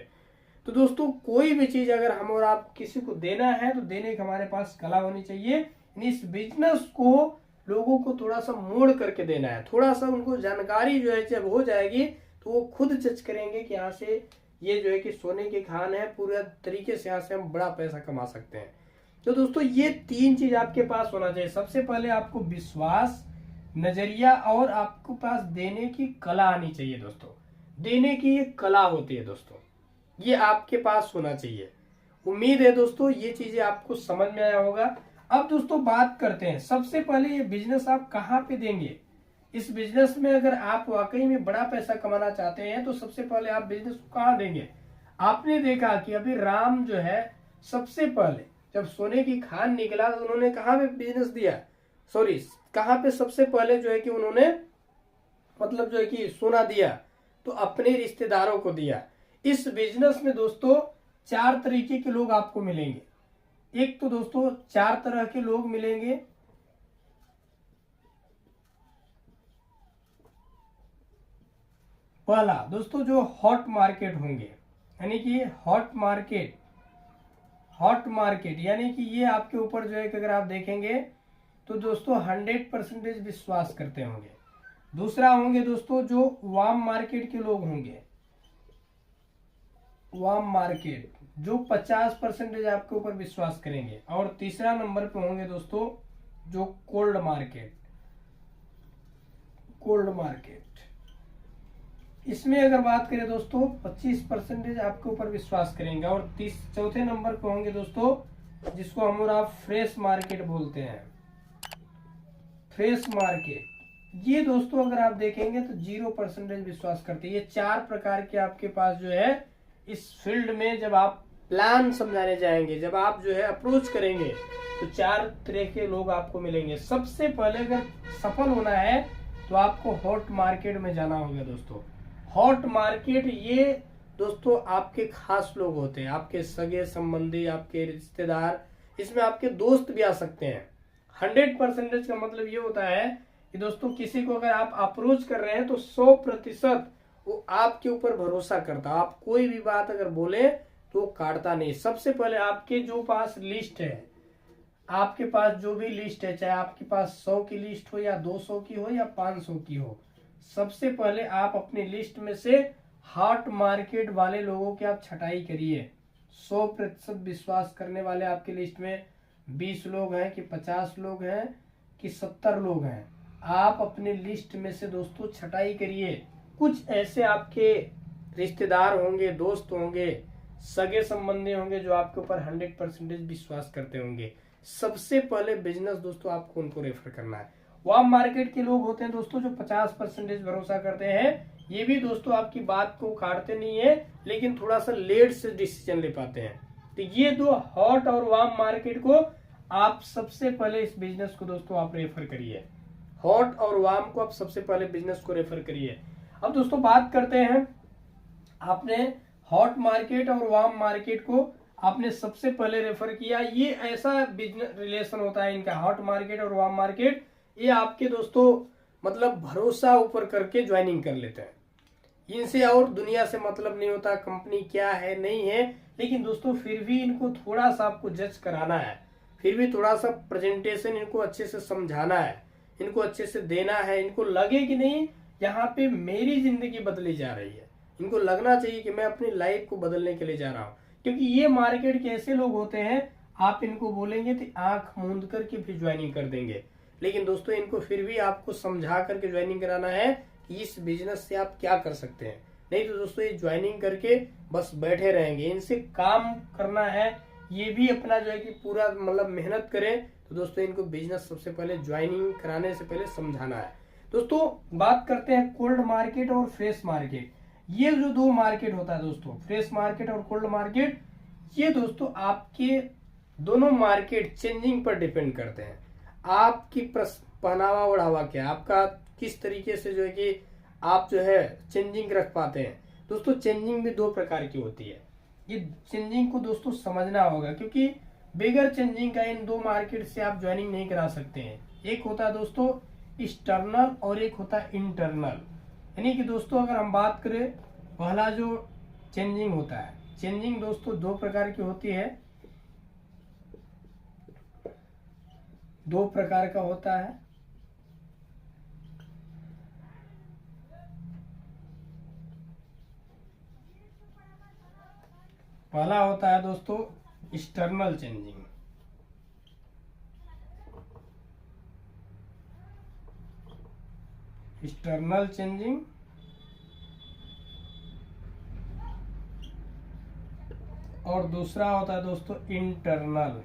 तो दोस्तों कोई भी चीज अगर हम और आप किसी को देना है तो देने की हमारे पास कला होनी चाहिए। इस बिजनेस को लोगों को थोड़ा सा मोड़ करके देना है, थोड़ा सा उनको जानकारी जो है जब हो जाएगी तो वो खुद जज करेंगे कि यहाँ से ये जो है कि सोने की खान है, पूरा तरीके से यहाँ से हम बड़ा पैसा कमा सकते हैं। तो दोस्तों ये 3 चीज आपके पास होना चाहिए। सबसे पहले आपको विश्वास, नजरिया और आपको पास देने की कला आनी चाहिए। दोस्तों देने की ये कला होती है दोस्तों, ये आपके पास होना चाहिए। उम्मीद है दोस्तों ये चीजें आपको समझ में आया होगा। अब दोस्तों बात करते हैं, सबसे पहले ये बिजनेस आप कहाँ पे देंगे। इस बिजनेस में अगर आप वाकई में बड़ा पैसा कमाना चाहते हैं तो सबसे पहले आप बिजनेस को कहाँ देंगे। आपने देखा कि अभी राम जो है सबसे पहले जब सोने की खान निकला तो उन्होंने कहाँ पे बिजनेस दिया, सॉरी कहाँ पे सबसे पहले जो है कि उन्होंने मतलब जो है कि सोना दिया, तो अपने रिश्तेदारों को दिया। इस बिजनेस में दोस्तों 4 तरीके के लोग आपको मिलेंगे। एक तो दोस्तों 4 तरह के लोग मिलेंगे। पहला दोस्तों जो हॉट मार्केट होंगे, यानी कि हॉट मार्केट हॉट मार्केट, यानी कि ये आपके ऊपर जो है कि अगर आप देखेंगे तो दोस्तों 100% विश्वास करते होंगे। दूसरा होंगे दोस्तों जो वार्म मार्केट के लोग होंगे, वार्म मार्केट जो 50% आपके ऊपर विश्वास करेंगे। और तीसरा नंबर पे होंगे दोस्तों जो कोल्ड मार्केट, कोल्ड मार्केट। इसमें अगर बात करें दोस्तों 25% आपके ऊपर विश्वास करेंगे। और चौथे नंबर पे होंगे दोस्तों जिसको हम और आप फ्रेश मार्केट बोलते हैं, फ्रेश मार्केट। ये दोस्तों अगर आप देखेंगे तो 0% विश्वास करते हैं। ये 4 प्रकार के आपके पास जो है इस फील्ड में जब आप प्लान समझाने जाएंगे, जब आप जो है अप्रोच करेंगे तो 4 तरह के लोग आपको मिलेंगे। सबसे पहले अगर सफल होना है तो आपको हॉट मार्केट में जाना होगा दोस्तों। हॉट मार्केट ये दोस्तों आपके खास लोग होते हैं, आपके सगे संबंधी, आपके रिश्तेदार, इसमें आपके दोस्त भी आ सकते हैं। 100% का मतलब ये होता है कि दोस्तों किसी को अगर आप अप्रोच कर रहे हैं तो 100% वो आपके ऊपर भरोसा करता। आप कोई भी बात अगर बोले तो काटता नहीं। सबसे पहले आपके जो पास लिस्ट है, आपके पास जो भी लिस्ट है, चाहे आपके पास 100 की लिस्ट हो या 200 की हो या 500 की हो, सबसे पहले आप अपनी लिस्ट में से हॉट मार्केट वाले लोगों की आप छटाई करिए। 100% विश्वास करने वाले आपकी लिस्ट में 20 लोग हैं कि 50 लोग हैं कि 70 लोग हैं, आप अपनी लिस्ट में से दोस्तों छटाई करिए। कुछ ऐसे आपके रिश्तेदार होंगे, दोस्त होंगे, सगे संबंधी होंगे जो आपके ऊपर 100% विश्वास करते होंगे। सबसे पहले बिजनेस दोस्तों आपको उनको रेफर करना है। वार्म मार्केट के लोग होते हैं दोस्तों जो 50% भरोसा करते हैं। ये भी दोस्तों आपकी बात को काटते नहीं है, लेकिन थोड़ा सा लेट से डिसीजन ले पाते हैं। तो ये दो हॉट और वार्म मार्केट को आप सबसे पहले इस बिजनेस को दोस्तों आप रेफर करिए। हॉट और वार्म को आप सबसे पहले बिजनेस को रेफर करिए। अब दोस्तों बात करते हैं, आपने हॉट मार्केट और वार्म मार्केट को आपने सबसे पहले रेफर किया। ये ऐसा बिजनेस रिलेशन होता है इनका, हॉट मार्केट और वार्म मार्केट। ये आपके दोस्तों मतलब भरोसा ऊपर करके ज्वाइनिंग कर लेते हैं। इनसे और दुनिया से मतलब नहीं होता, कंपनी क्या है नहीं है, लेकिन दोस्तों फिर भी इनको थोड़ा सा आपको जज कराना है, फिर भी थोड़ा सा प्रेजेंटेशन इनको अच्छे से समझाना है, इनको अच्छे से देना है। इनको लगे कि नहीं यहाँ पे मेरी जिंदगी बदली जा रही है, इनको लगना चाहिए कि मैं अपनी लाइफ को बदलने के लिए जा रहा हूँ। क्योंकि ये मार्केट के ऐसे लोग होते हैं, आप इनको बोलेंगे तो आंख मूंद करके फिर ज्वाइनिंग कर देंगे। लेकिन दोस्तों इनको फिर भी आपको समझा करके ज्वाइनिंग कराना है कि इस बिजनेस से आप क्या कर सकते हैं। नहीं तो दोस्तों ये ज्वाइनिंग करके बस बैठे रहेंगे, इनसे काम करना है। ये भी अपना जो है कि पूरा मतलब मेहनत करें। तो दोस्तों इनको बिजनेस सबसे पहले ज्वाइनिंग कराने से पहले समझाना है। दोस्तों बात करते हैं कोल्ड मार्केट और फ्रेश मार्केट। ये जो दो मार्केट होता है दोस्तों, फ्रेश मार्केट और कोल्ड मार्केट, ये दोस्तों आपके दोनों मार्केट चेंजिंग पर डिपेंड करते हैं। आपकी पहनावा ओढ़ावा क्या है, आपका किस तरीके से जो है कि आप जो है चेंजिंग रख पाते हैं। दोस्तों चेंजिंग भी 2 प्रकार की होती है। ये चेंजिंग को दोस्तों समझना होगा, क्योंकि बिगर चेंजिंग का इन 2 मार्केट से आप ज्वाइनिंग नहीं करा सकते हैं। एक होता है दोस्तों एक्सटर्नल और एक होता है इंटरनल। यानी कि दोस्तों अगर हम बात करें पहला जो चेंजिंग होता है, चेंजिंग दोस्तों 2 प्रकार की होती है, 2 प्रकार का होता है। पहला होता है दोस्तों एक्सटर्नल चेंजिंग, एक्सटर्नल चेंजिंग और दूसरा होता है दोस्तों इंटरनल।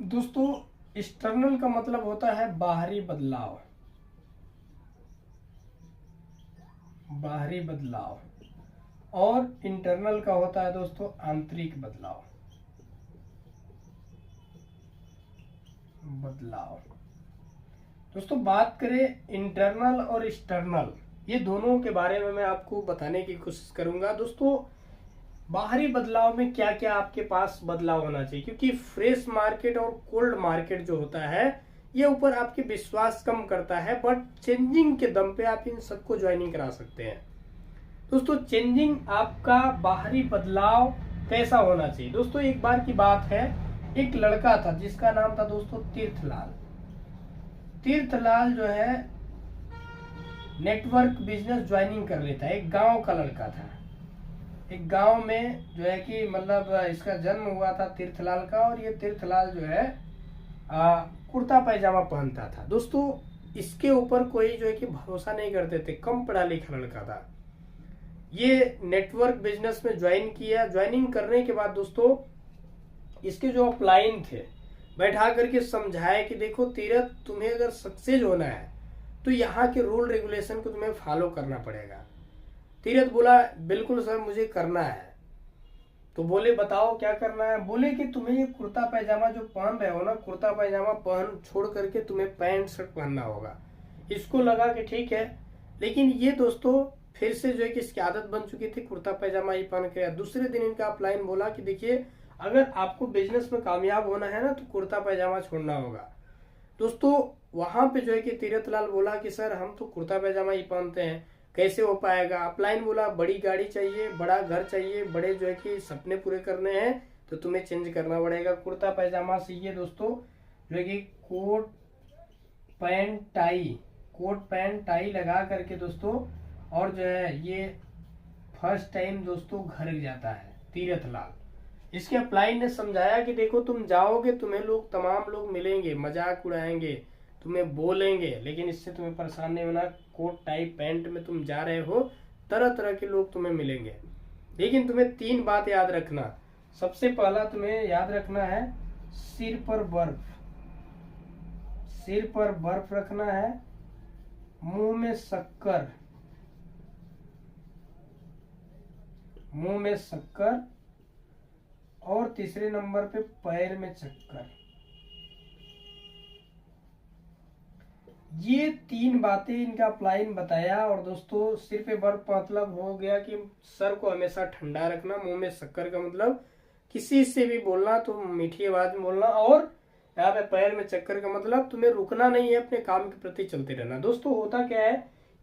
दोस्तों एक्सटर्नल का मतलब होता है बाहरी बदलाव, बाहरी बदलाव, और इंटरनल का होता है दोस्तों आंतरिक बदलाव, बदलाव। दोस्तों बात करें इंटरनल और एक्सटर्नल, ये दोनों के बारे में मैं आपको बताने की कोशिश करूंगा। दोस्तों बाहरी बदलाव में क्या क्या आपके पास बदलाव होना चाहिए, क्योंकि फ्रेश मार्केट और कोल्ड मार्केट जो होता है ये ऊपर आपके विश्वास कम करता है, बट चेंजिंग के दम पे आप इन सबको ज्वाइनिंग करा सकते हैं। दोस्तों चेंजिंग आपका बाहरी बदलाव कैसा होना चाहिए। दोस्तों एक बार की बात है, एक लड़का था जिसका नाम था दोस्तों तीर्थलाल। तीर्थलाल जो है नेटवर्क बिजनेस ज्वाइनिंग कर लेता है। एक गांव का लड़का था, एक गांव में जो है कि मतलब इसका जन्म हुआ था तीर्थलाल का, और ये तीर्थलाल जो है कुर्ता पैजामा पहनता था। दोस्तों इसके ऊपर कोई जो है कि भरोसा नहीं करते थे, कम पढ़ा लिखा लड़का था। ये नेटवर्क बिजनेस में ज्वाइन किया। ज्वाइनिंग करने के बाद दोस्तों इसके जो अपलाइन थे बैठा करके समझाया कि देखो तीरथ, तुम्हें अगर सक्सेस होना है तो यहाँ के रूल रेगुलेशन को तुम्हें फॉलो करना पड़ेगा। तीरथ बोला बिल्कुल सर मुझे करना है। तो बोले बताओ क्या करना है। बोले कि तुम्हें ये कुर्ता पैजामा जो पहन रहे हो ना, कुर्ता पैजामा पहन छोड़ करके तुम्हें पैंट शर्ट पहनना होगा। इसको लगा कि ठीक है, लेकिन ये दोस्तों फिर से जो है कि इसकी आदत बन चुकी थी कुर्ता पैजामा ही पहन के। दूसरे दिन इनका अपलाइन बोला कि देखिए अगर आपको बिजनेस में कामयाब होना है ना तो कुर्ता पैजामा छोड़ना होगा। दोस्तों वहां पे जो है कि तीर्थलाल बोला कि सर हम तो कुर्ता पैजामा ही पहनते हैं, कैसे हो पाएगा। अपलाइन बोला बड़ी गाड़ी चाहिए, बड़ा घर चाहिए, बड़े जो है कि सपने पूरे करने हैं तो तुम्हें चेंज करना पड़ेगा। कुर्ता पैजामा से ये दोस्तों जो है कि कोट पैंट टाई लगा करके दोस्तों, और जो है ये फर्स्ट टाइम दोस्तों घर जाता है तीर्थलाल। इसके अपलाइन ने समझाया कि देखो तुम जाओगे, तुम्हें लोग तमाम लोग मिलेंगे, मजाक उड़ाएंगे, तुम्हें बोलेंगे, लेकिन इससे तुम्हें परेशान नहीं होना। कोट टाई पैंट में तुम जा रहे हो, तरह तरह के लोग तुम्हें मिलेंगे, लेकिन तुम्हें 3 बात याद रखना। सबसे पहला तुम्हें याद रखना है सिर पर बर्फ रखना है, मुंह में शक्कर, और तीसरे नंबर पे पैर में चक्कर। ये 3 बातें इनका अपलाइन बताया। और दोस्तों सिर पे बर्फ मतलब हो गया कि सर को हमेशा ठंडा रखना, मुंह में शक्कर का मतलब किसी से भी बोलना तो मीठी आवाज में बोलना, और यहाँ पे पैर में चक्कर का मतलब तुम्हें रुकना नहीं है, अपने काम के प्रति चलते रहना। दोस्तों होता क्या है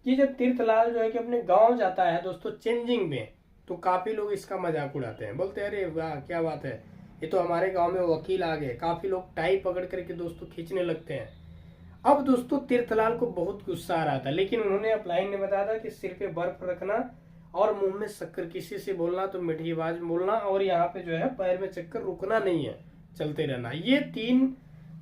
कि जब तीर्थलाल जो है कि अपने गांव जाता है दोस्तों चेंजिंग में, तो काफी लोग इसका मजाक उड़ाते हैं, बोलते हैं अरे वाह क्या बात है, ये तो हमारे गांव में वकील आ गए। काफी लोग टाई पकड़ करके दोस्तों खींचने लगते हैं। अब दोस्तों तीर्थलाल को बहुत गुस्सा आ रहा था, लेकिन उन्होंने अपलाइन ने बताया था कि सिर पे बर्फ रखना और मुंह में शक्कर, किसी से बोलना तो मीठी आवाज में बोलना, और यहाँ पे जो है पैर में चक्कर, रुकना नहीं है, चलते रहना। ये 3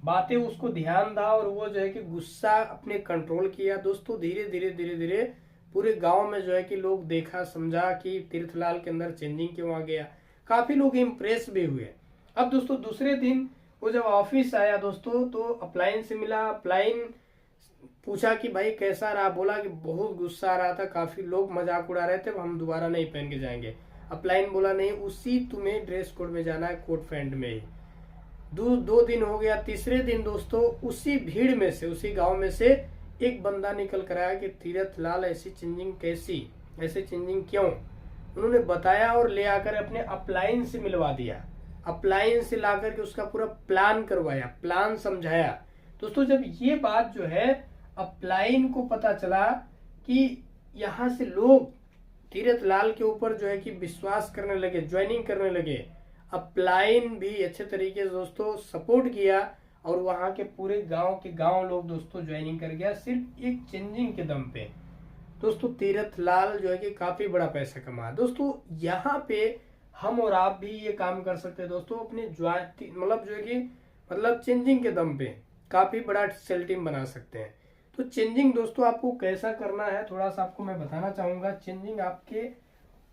बातें उसको ध्यान था, और वो जो है कि गुस्सा अपने कंट्रोल किया। दोस्तों धीरे धीरे पूरे गांव में जो है कि लोग देखा समझा कि तीर्थलाल के अंदर चेंजिंग क्यों आ गया। काफी लोग इम्प्रेस भी हुए। अब दोस्तों दूसरे दिन वो जब ऑफिस आया दोस्तों, तो अपलाइन से मिला। अपलाइन पूछा कि भाई कैसा रहा। बोला कि बहुत गुस्सा आ रहा था, काफी लोग मजाक उड़ा रहे थे, हम दोबारा नहीं पहन के जाएंगे। अपलाइन बोला नहीं, उसी तुम्हें ड्रेस कोड में जाना है, कोट पैंट में ही। 2 दिन हो गया। तीसरे दिन दोस्तों उसी भीड़ में से, उसी गांव में से एक बंदा निकल कर आया कि तीर्थलाल ऐसी चेंजिंग कैसी, ऐसे चेंजिंग क्यों। उन्होंने बताया और ले आकर अपने अपलाइन से मिलवा दिया। अपलाइन से ला करके उसका पूरा प्लान करवाया, प्लान समझाया। दोस्तों जब ये बात जो है अपलाइन को पता चला कि यहाँ से लोग तीर्थलाल के ऊपर जो है कि विश्वास करने लगे, ज्वाइनिंग करने लगे। अपलाइन भी अच्छे तरीके से दोस्तों सपोर्ट किया, और वहां के पूरे गांव के गांव लोग दोस्तों ज्वाइनिंग कर गया, सिर्फ एक चेंजिंग के दम पे। दोस्तों तीर्थलाल जो है कि काफी बड़ा पैसा कमा। दोस्तों यहाँ पे हम और आप भी ये काम कर सकते हैं दोस्तों, अपने मतलब जो है कि मतलब चेंजिंग के दम पे काफी बड़ा सेल टीम बना सकते हैं। तो चेंजिंग दोस्तों आपको कैसा करना है थोड़ा सा आपको मैं बताना चाहूंगा। चेंजिंग आपके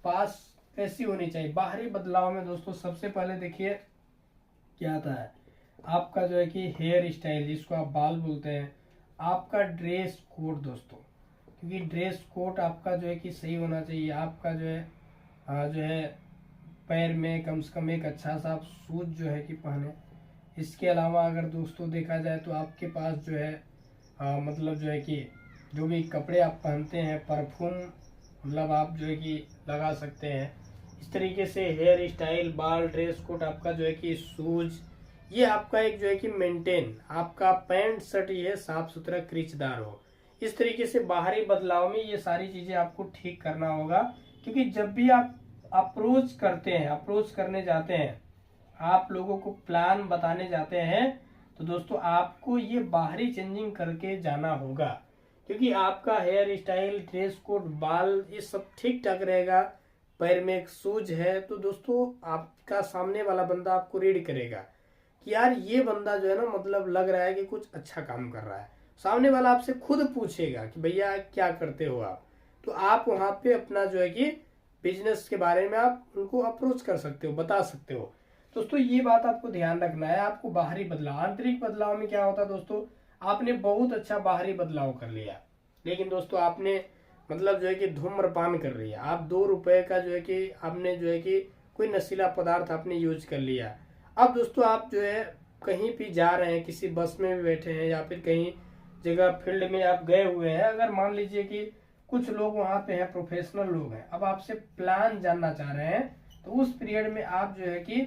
पास कैसी होनी चाहिए। बाहरी बदलाव में दोस्तों सबसे पहले देखिए क्या आता है, आपका जो है कि हेयर स्टाइल, जिसको आप बाल बोलते हैं, आपका ड्रेस कोड दोस्तों, क्योंकि ड्रेस कोड आपका जो है कि सही होना चाहिए। आपका जो है पैर में कम से कम एक अच्छा सा आप शूज जो है कि पहने। इसके अलावा अगर दोस्तों देखा जाए तो आपके पास जो है मतलब जो है कि जो भी कपड़े आप पहनते हैं, परफ्यूम मतलब आप जो है कि लगा सकते हैं। इस तरीके से हेयर स्टाइल, बाल, ड्रेस कोड, आपका जो है कि शूज, ये आपका एक जो है कि मेंटेन, आपका पैंट शर्ट ये साफ सुथरा क्रीचदार हो। इस तरीके से बाहरी बदलाव में ये सारी चीजें आपको ठीक करना होगा, क्योंकि जब भी आप अप्रोच करते हैं, अप्रोच करने जाते हैं, आप लोगों को प्लान बताने जाते हैं, तो दोस्तों आपको ये बाहरी चेंजिंग करके जाना होगा, क्योंकि आपका हेयर स्टाइल, ड्रेस कोड, बाल ये सब ठीक ठाक रहेगा, पैर में एक शूज है, तो दोस्तों आपका सामने वाला बंदा आपको रीड करेगा कि यार ये बंदा जो है ना, मतलब लग रहा है कि कुछ अच्छा काम कर रहा है। सामने वाला आपसे खुद पूछेगा कि भैया क्या करते हो आप, तो आप वहां पे अपना जो है कि बिजनेस के बारे में आप उनको अप्रोच कर सकते हो, बता सकते हो। दोस्तों ये बात आपको ध्यान रखना है। आपको बाहरी बदलाव, आंतरिक बदलाव में क्या होता है दोस्तों, आपने बहुत अच्छा बाहरी बदलाव कर लिया, लेकिन दोस्तों आपने मतलब जो है कि धूम्रपान कर लिया, आप 2 रुपए का जो है कि आपने जो है कि कोई नशीला पदार्थ आपने यूज कर लिया। अब दोस्तों आप जो है कहीं भी जा रहे हैं, किसी बस में भी बैठे हैं या फिर कहीं जगह फील्ड में आप गए हुए हैं, अगर मान लीजिए कि कुछ लोग वहां पे हैं, प्रोफेशनल लोग हैं, अब आपसे प्लान जानना चाह रहे हैं, तो उस पीरियड में आप जो है कि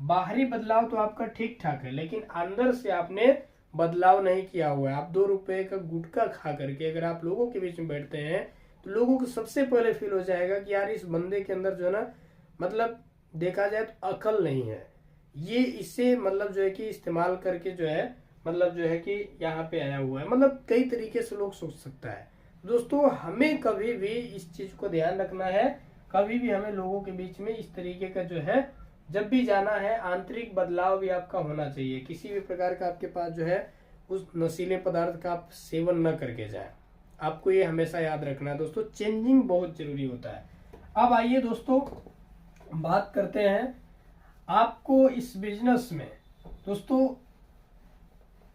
बाहरी बदलाव तो आपका ठीक ठाक है, लेकिन अंदर से आपने बदलाव नहीं किया हुआ है। आप 2 रुपए का गुटखा खा करके अगर आप लोगों के बीच में बैठते हैं, तो लोगों को सबसे पहले फील हो जाएगा कि यार इस बंदे के अंदर जो है ना, मतलब देखा जाए तो अकल नहीं है, ये इसे मतलब जो है कि इस्तेमाल करके जो है, मतलब जो है कि यहाँ पे आया हुआ है, मतलब कई तरीके से लोग सोच सकता है। दोस्तों हमें कभी भी इस चीज को ध्यान रखना है, कभी भी हमें लोगों के बीच में इस तरीके का जो है, जब भी जाना है, आंतरिक बदलाव भी आपका होना चाहिए। किसी भी प्रकार का आपके पास जो है उस नशीले पदार्थ का आप सेवन न करके जाए, आपको ये हमेशा याद रखना है। दोस्तों चेंजिंग बहुत जरूरी होता है। अब आइए दोस्तों बात करते हैं आपको इस बिजनेस में दोस्तों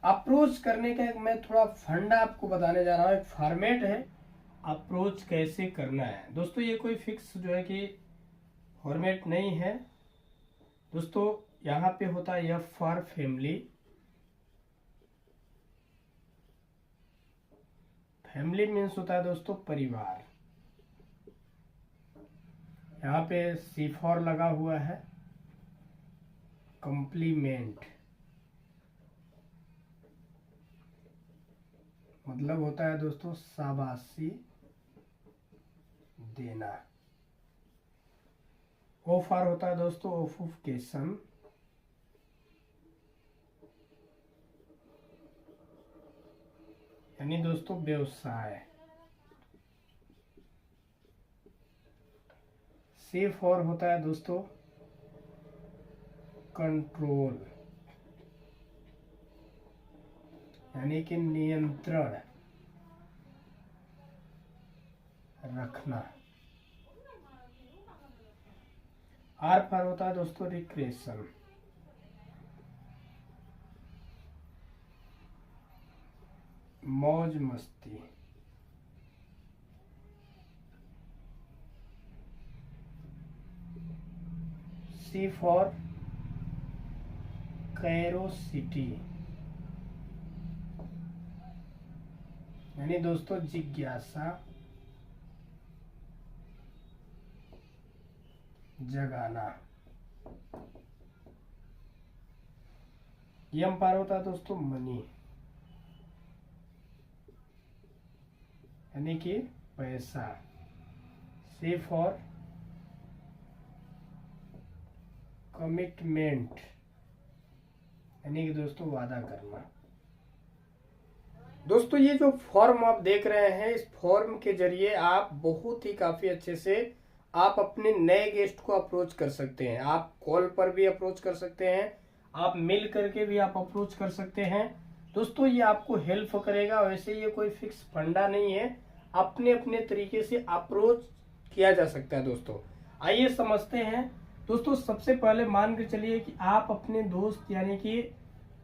अप्रोच करने का एक मैं थोड़ा फंडा आपको बताने जा रहा हूँ, एक फॉर्मेट है अप्रोच कैसे करना है। दोस्तों ये कोई फिक्स जो है कि फॉर्मेट नहीं है दोस्तों। यहाँ पे होता है F for family, family means होता है दोस्तों परिवार। यहाँ पे सी फॉर लगा हुआ है कॉम्प्लीमेंट, मतलब होता है दोस्तों शाबाशी देना। ओ फॉर होता है दोस्तों ऑफिकेशन, यानी दोस्तों व्यवसाय। सी फॉर होता है दोस्तों कंट्रोल, यानी कि नियंत्रण रखना। आर फॉर होता है दोस्तों रिक्रिएशन, मौज मस्ती। सी फॉर कैरोसिटी, यानी दोस्तों जिज्ञासा जगाना। यम पार होता है दोस्तों मनी, यानी कि पैसा। सी फॉर कमिटमेंट, यानी कि दोस्तों वादा करना। दोस्तों ये जो फॉर्म आप देख रहे हैं, इस फॉर्म के जरिए आप बहुत ही काफी अच्छे से आप अपने नए गेस्ट को अप्रोच कर सकते हैं। आप कॉल पर भी अप्रोच कर सकते हैं, आप मिल करके भी आप अप्रोच कर सकते हैं। दोस्तों ये आपको हेल्प करेगा। वैसे ये कोई फिक्स फंडा नहीं है, अपने अपने तरीके से अप्रोच किया जा सकता है। दोस्तों आइए समझते हैं। दोस्तों सबसे पहले मान के चलिए कि आप अपने दोस्त, यानी कि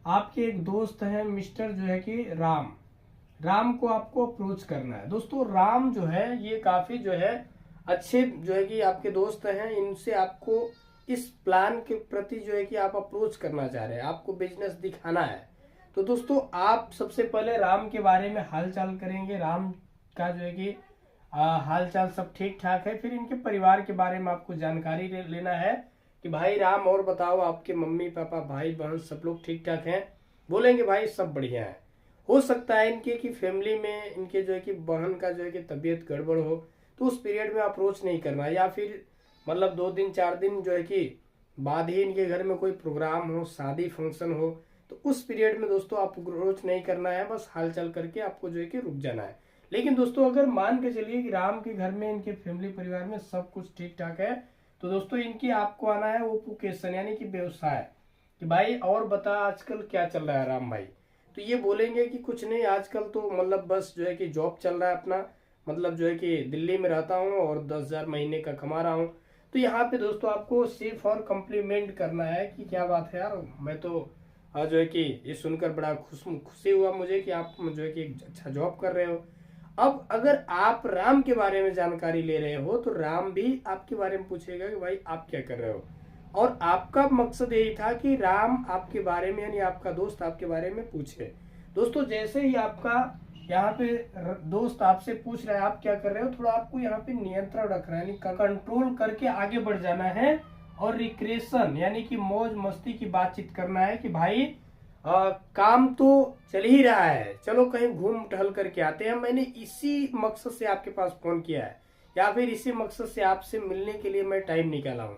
आपके एक दोस्त हैं मिस्टर जो है कि राम को आपको अप्रोच करना है। दोस्तों राम जो है ये काफी जो है अच्छे जो है कि आपके दोस्त हैं, इनसे आपको इस प्लान के प्रति जो है कि आप अप्रोच करना चाह रहे हैं, आपको बिजनेस दिखाना है। तो दोस्तों आप सबसे पहले राम के बारे में हालचाल करेंगे, राम का जो है कि हालचाल सब ठीक ठाक है। फिर इनके परिवार के बारे में आपको जानकारी लेना है कि भाई राम और बताओ आपके मम्मी पापा भाई बहन सब लोग ठीक ठाक हैं, बोलेंगे भाई सब बढ़िया है। हो सकता है इनके कि फैमिली में इनके जो है कि बहन का जो है कि तबीयत गड़बड़ हो, तो उस पीरियड में अप्रोच नहीं करना, या फिर मतलब 2 दिन 4 दिन जो है कि बाद ही इनके घर में कोई प्रोग्राम हो, शादी फंक्शन हो, तो उस पीरियड में दोस्तों आप अप्रोच नहीं करना है, बस हालचाल करके आपको जो है कि रुक जाना है। लेकिन दोस्तों अगर मान के चलिए कि राम के घर में इनके फैमिली परिवार में सब कुछ ठीक ठाक है, तो दोस्तों इनकी आपको आना है ओपुकेशन यानी कि व्यवसाय, कि भाई और बता आजकल क्या चल रहा है राम भाई। तो ये बोलेंगे कि कुछ नहीं, आजकल तो मतलब बस जो है कि जॉब चल रहा है अपना, मतलब जो है कि दिल्ली में रहता हूँ और 10,000 महीने का कमा रहा हूँ। तो यहाँ पे दोस्तों आपको सिर्फ और कम्प्लीमेंट करना है कि क्या बात है यार, मैं तो जो है कि ये सुनकर बड़ा खुशी हुआ मुझे कि आप जो है कि अच्छा जॉब कर रहे हो। अब अगर आप राम के बारे में जानकारी ले रहे हो तो राम भी आपके बारे में पूछेगा कि भाई आप क्या कर रहे हो, और आपका मकसद यही था कि राम आपके बारे में यानी आपका दोस्त आपके बारे में पूछे। दोस्तों जैसे ही आपका यहाँ पे दोस्त आपसे पूछ रहा है आप क्या कर रहे हो, थोड़ा आपको यहाँ पे नियंत्रण रखना है, यानी कंट्रोल करके आगे बढ़ जाना है, और रिक्रेशन यानी कि मौज मस्ती की बातचीत करना है कि भाई काम तो चल ही रहा है, चलो कहीं घूम टहल करके आते हैं, मैंने इसी मकसद से आपके पास फोन किया है, या फिर इसी मकसद से आपसे मिलने के लिए मैं टाइम निकाला हूँ।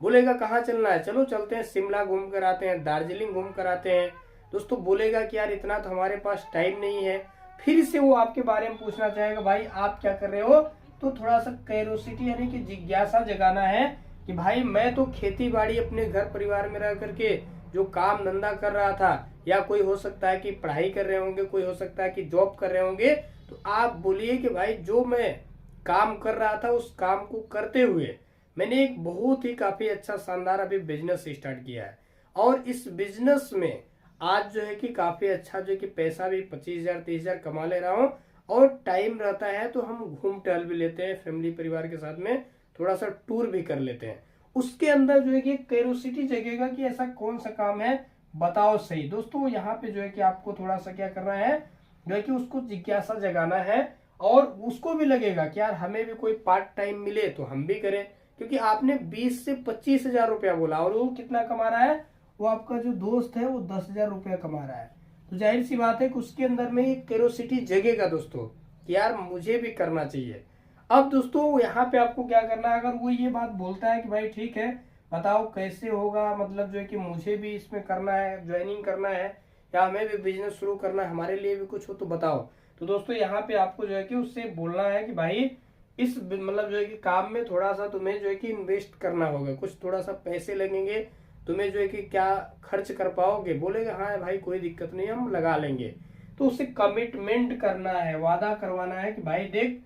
बोलेगा कहाँ चलना है, चलो चलते हैं शिमला घूम कर आते हैं, दार्जिलिंग घूम कर आते हैं। दोस्तों बोलेगा कि यार इतना तो हमारे पास टाइम नहीं है, फिर से वो आपके बारे में पूछना चाहेगा भाई आप क्या कर रहे हो, तो थोड़ा सा क्यूरियोसिटी यानी कि जिज्ञासा जगाना है कि भाई मैं तो खेती बाड़ी अपने घर परिवार में रह करके जो काम धंधा कर रहा था, या कोई हो सकता है कि पढ़ाई कर रहे होंगे, कोई हो सकता है कि जॉब कर रहे होंगे, तो आप बोलिए कि भाई जो मैं काम कर रहा था उस काम को करते हुए मैंने एक बहुत ही काफी अच्छा शानदार अभी बिजनेस स्टार्ट किया है, और इस बिजनेस में आज जो है कि काफी अच्छा जो है कि पैसा भी 25,000 30,000 कमा ले रहा हूँ, और टाइम रहता है तो हम घूम टहल भी लेते हैं फैमिली परिवार के साथ में, थोड़ा सा टूर भी कर लेते हैं। उसके अंदर जो है कि क्यूरियोसिटी जगेगा कि ऐसा कौन सा काम है बताओ सही। दोस्तों यहाँ पे जो है कि आपको थोड़ा सा क्या करना है, जो है कि उसको जिज्ञासा जगाना है, और उसको भी लगेगा कि यार हमें भी कोई पार्ट टाइम मिले तो हम भी करें, क्योंकि आपने 20 से 25,000 रुपया बोला और वो कितना कमा रहा है, वो आपका जो दोस्त है वो 10,000 रुपया कमा रहा है, तो जाहिर सी बात है कि उसके अंदर में एक क्यूरियोसिटी जगेगा दोस्तों कि यार मुझे भी करना चाहिए। अब दोस्तों यहाँ पे आपको क्या करना है, अगर वो ये बात बोलता है कि भाई ठीक है बताओ कैसे होगा, मतलब जो है कि मुझे भी इसमें करना है, ज्वाइनिंग करना है, या हमें भी बिजनेस शुरू करना है, हमारे लिए भी कुछ हो तो बताओ, तो दोस्तों यहाँ पे आपको जो है कि उससे बोलना है कि भाई इस मतलब जो है कि काम में थोड़ा सा तुम्हें जो है कि इन्वेस्ट करना होगा, कुछ थोड़ा सा पैसे लगेंगे, तुम्हें जो है कि क्या खर्च कर पाओगे, बोलेगा हाँ भाई कोई दिक्कत नहीं हम लगा लेंगे। तो उससे कमिटमेंट करना है, वादा करवाना है कि भाई देख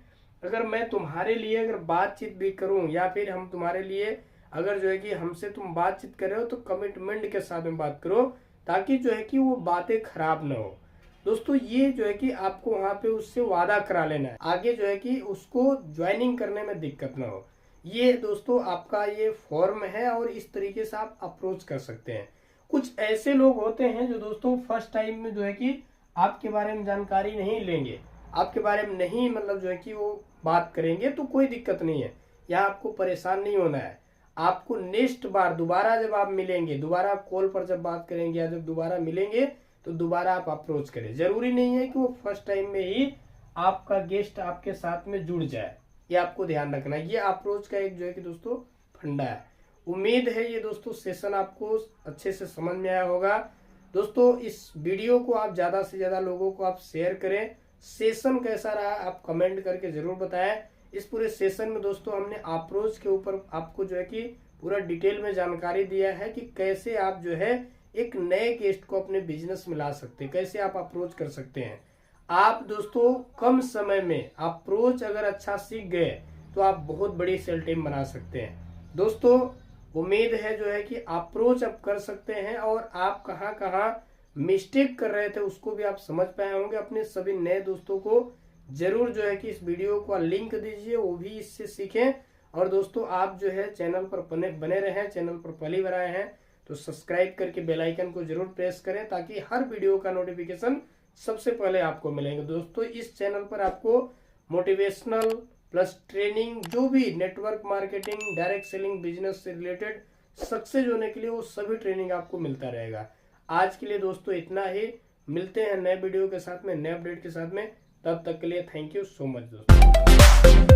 अगर मैं तुम्हारे लिए अगर बातचीत भी करूं, या फिर हम तुम्हारे लिए अगर जो है कि हमसे तुम बातचीत कर रहे हो तो कमिटमेंट के साथ में बात करो, ताकि जो है कि वो बातें खराब ना हो। दोस्तों ये जो है कि आपको वहां पे उससे वादा करा लेना है, आगे जो है कि उसको ज्वाइनिंग करने में दिक्कत ना हो। ये दोस्तों आपका ये फॉर्म है, और इस तरीके से आप अप्रोच कर सकते हैं। कुछ ऐसे लोग होते हैं जो दोस्तों फर्स्ट टाइम में जो है कि आपके बारे में जानकारी नहीं लेंगे, आपके बारे में नहीं मतलब जो है कि वो बात करेंगे, तो कोई दिक्कत नहीं है, यहाँ आपको परेशान नहीं होना है। आपको नेक्स्ट बार दोबारा जब आप मिलेंगे, दोबारा कॉल पर जब बात करेंगे या जब दोबारा मिलेंगे तो दोबारा आप अप्रोच करें। जरूरी नहीं है कि वो फर्स्ट टाइम में ही आपका गेस्ट आपके साथ में जुड़ जाए, ये आपको ध्यान रखना है। ये अप्रोच का एक जो है कि दोस्तों फंडा है। उम्मीद है ये दोस्तों सेशन आपको अच्छे से समझ में आया होगा। दोस्तों इस वीडियो को आप ज्यादा से ज्यादा लोगों को आप शेयर करें। सेशन कैसा रहा आप कमेंट करके जरूर बताएं। इस पूरे सेशन में दोस्तों हमने अप्रोच के ऊपर आपको जो है कि पूरा डिटेल में जानकारी दिया है कि कैसे आप जो है एक नए गेस्ट को अपने बिजनेस में ला सकते हैं, कैसे आप अप्रोच कर सकते हैं। आप दोस्तों कम समय में अप्रोच अगर अच्छा सीख गए तो आप बहुत बड़ी सेल टीम बना सकते हैं। दोस्तों उम्मीद है जो है कि अप्रोच आप कर सकते हैं, और आप कहाँ कहाँ मिस्टेक कर रहे थे उसको भी आप समझ पाए होंगे। अपने सभी नए दोस्तों को जरूर जो है कि इस वीडियो को लिंक दीजिए, वो भी इससे सीखें। और दोस्तों आप जो है चैनल पर बने रहें, चैनल पर पहली बार आए हैं तो सब्सक्राइब करके बेल आइकन को जरूर प्रेस करें, ताकि हर वीडियो का नोटिफिकेशन सबसे पहले आपको मिलेंगे। दोस्तों इस चैनल पर आपको मोटिवेशनल प्लस ट्रेनिंग, जो भी network marketing, direct selling, business से रिलेटेड सक्सेस होने के लिए वो सभी ट्रेनिंग आपको मिलता रहेगा। आज के लिए दोस्तों इतना ही, मिलते हैं नए वीडियो के साथ में, नए अपडेट के साथ में। तब तक के लिए थैंक यू सो मच दोस्तों।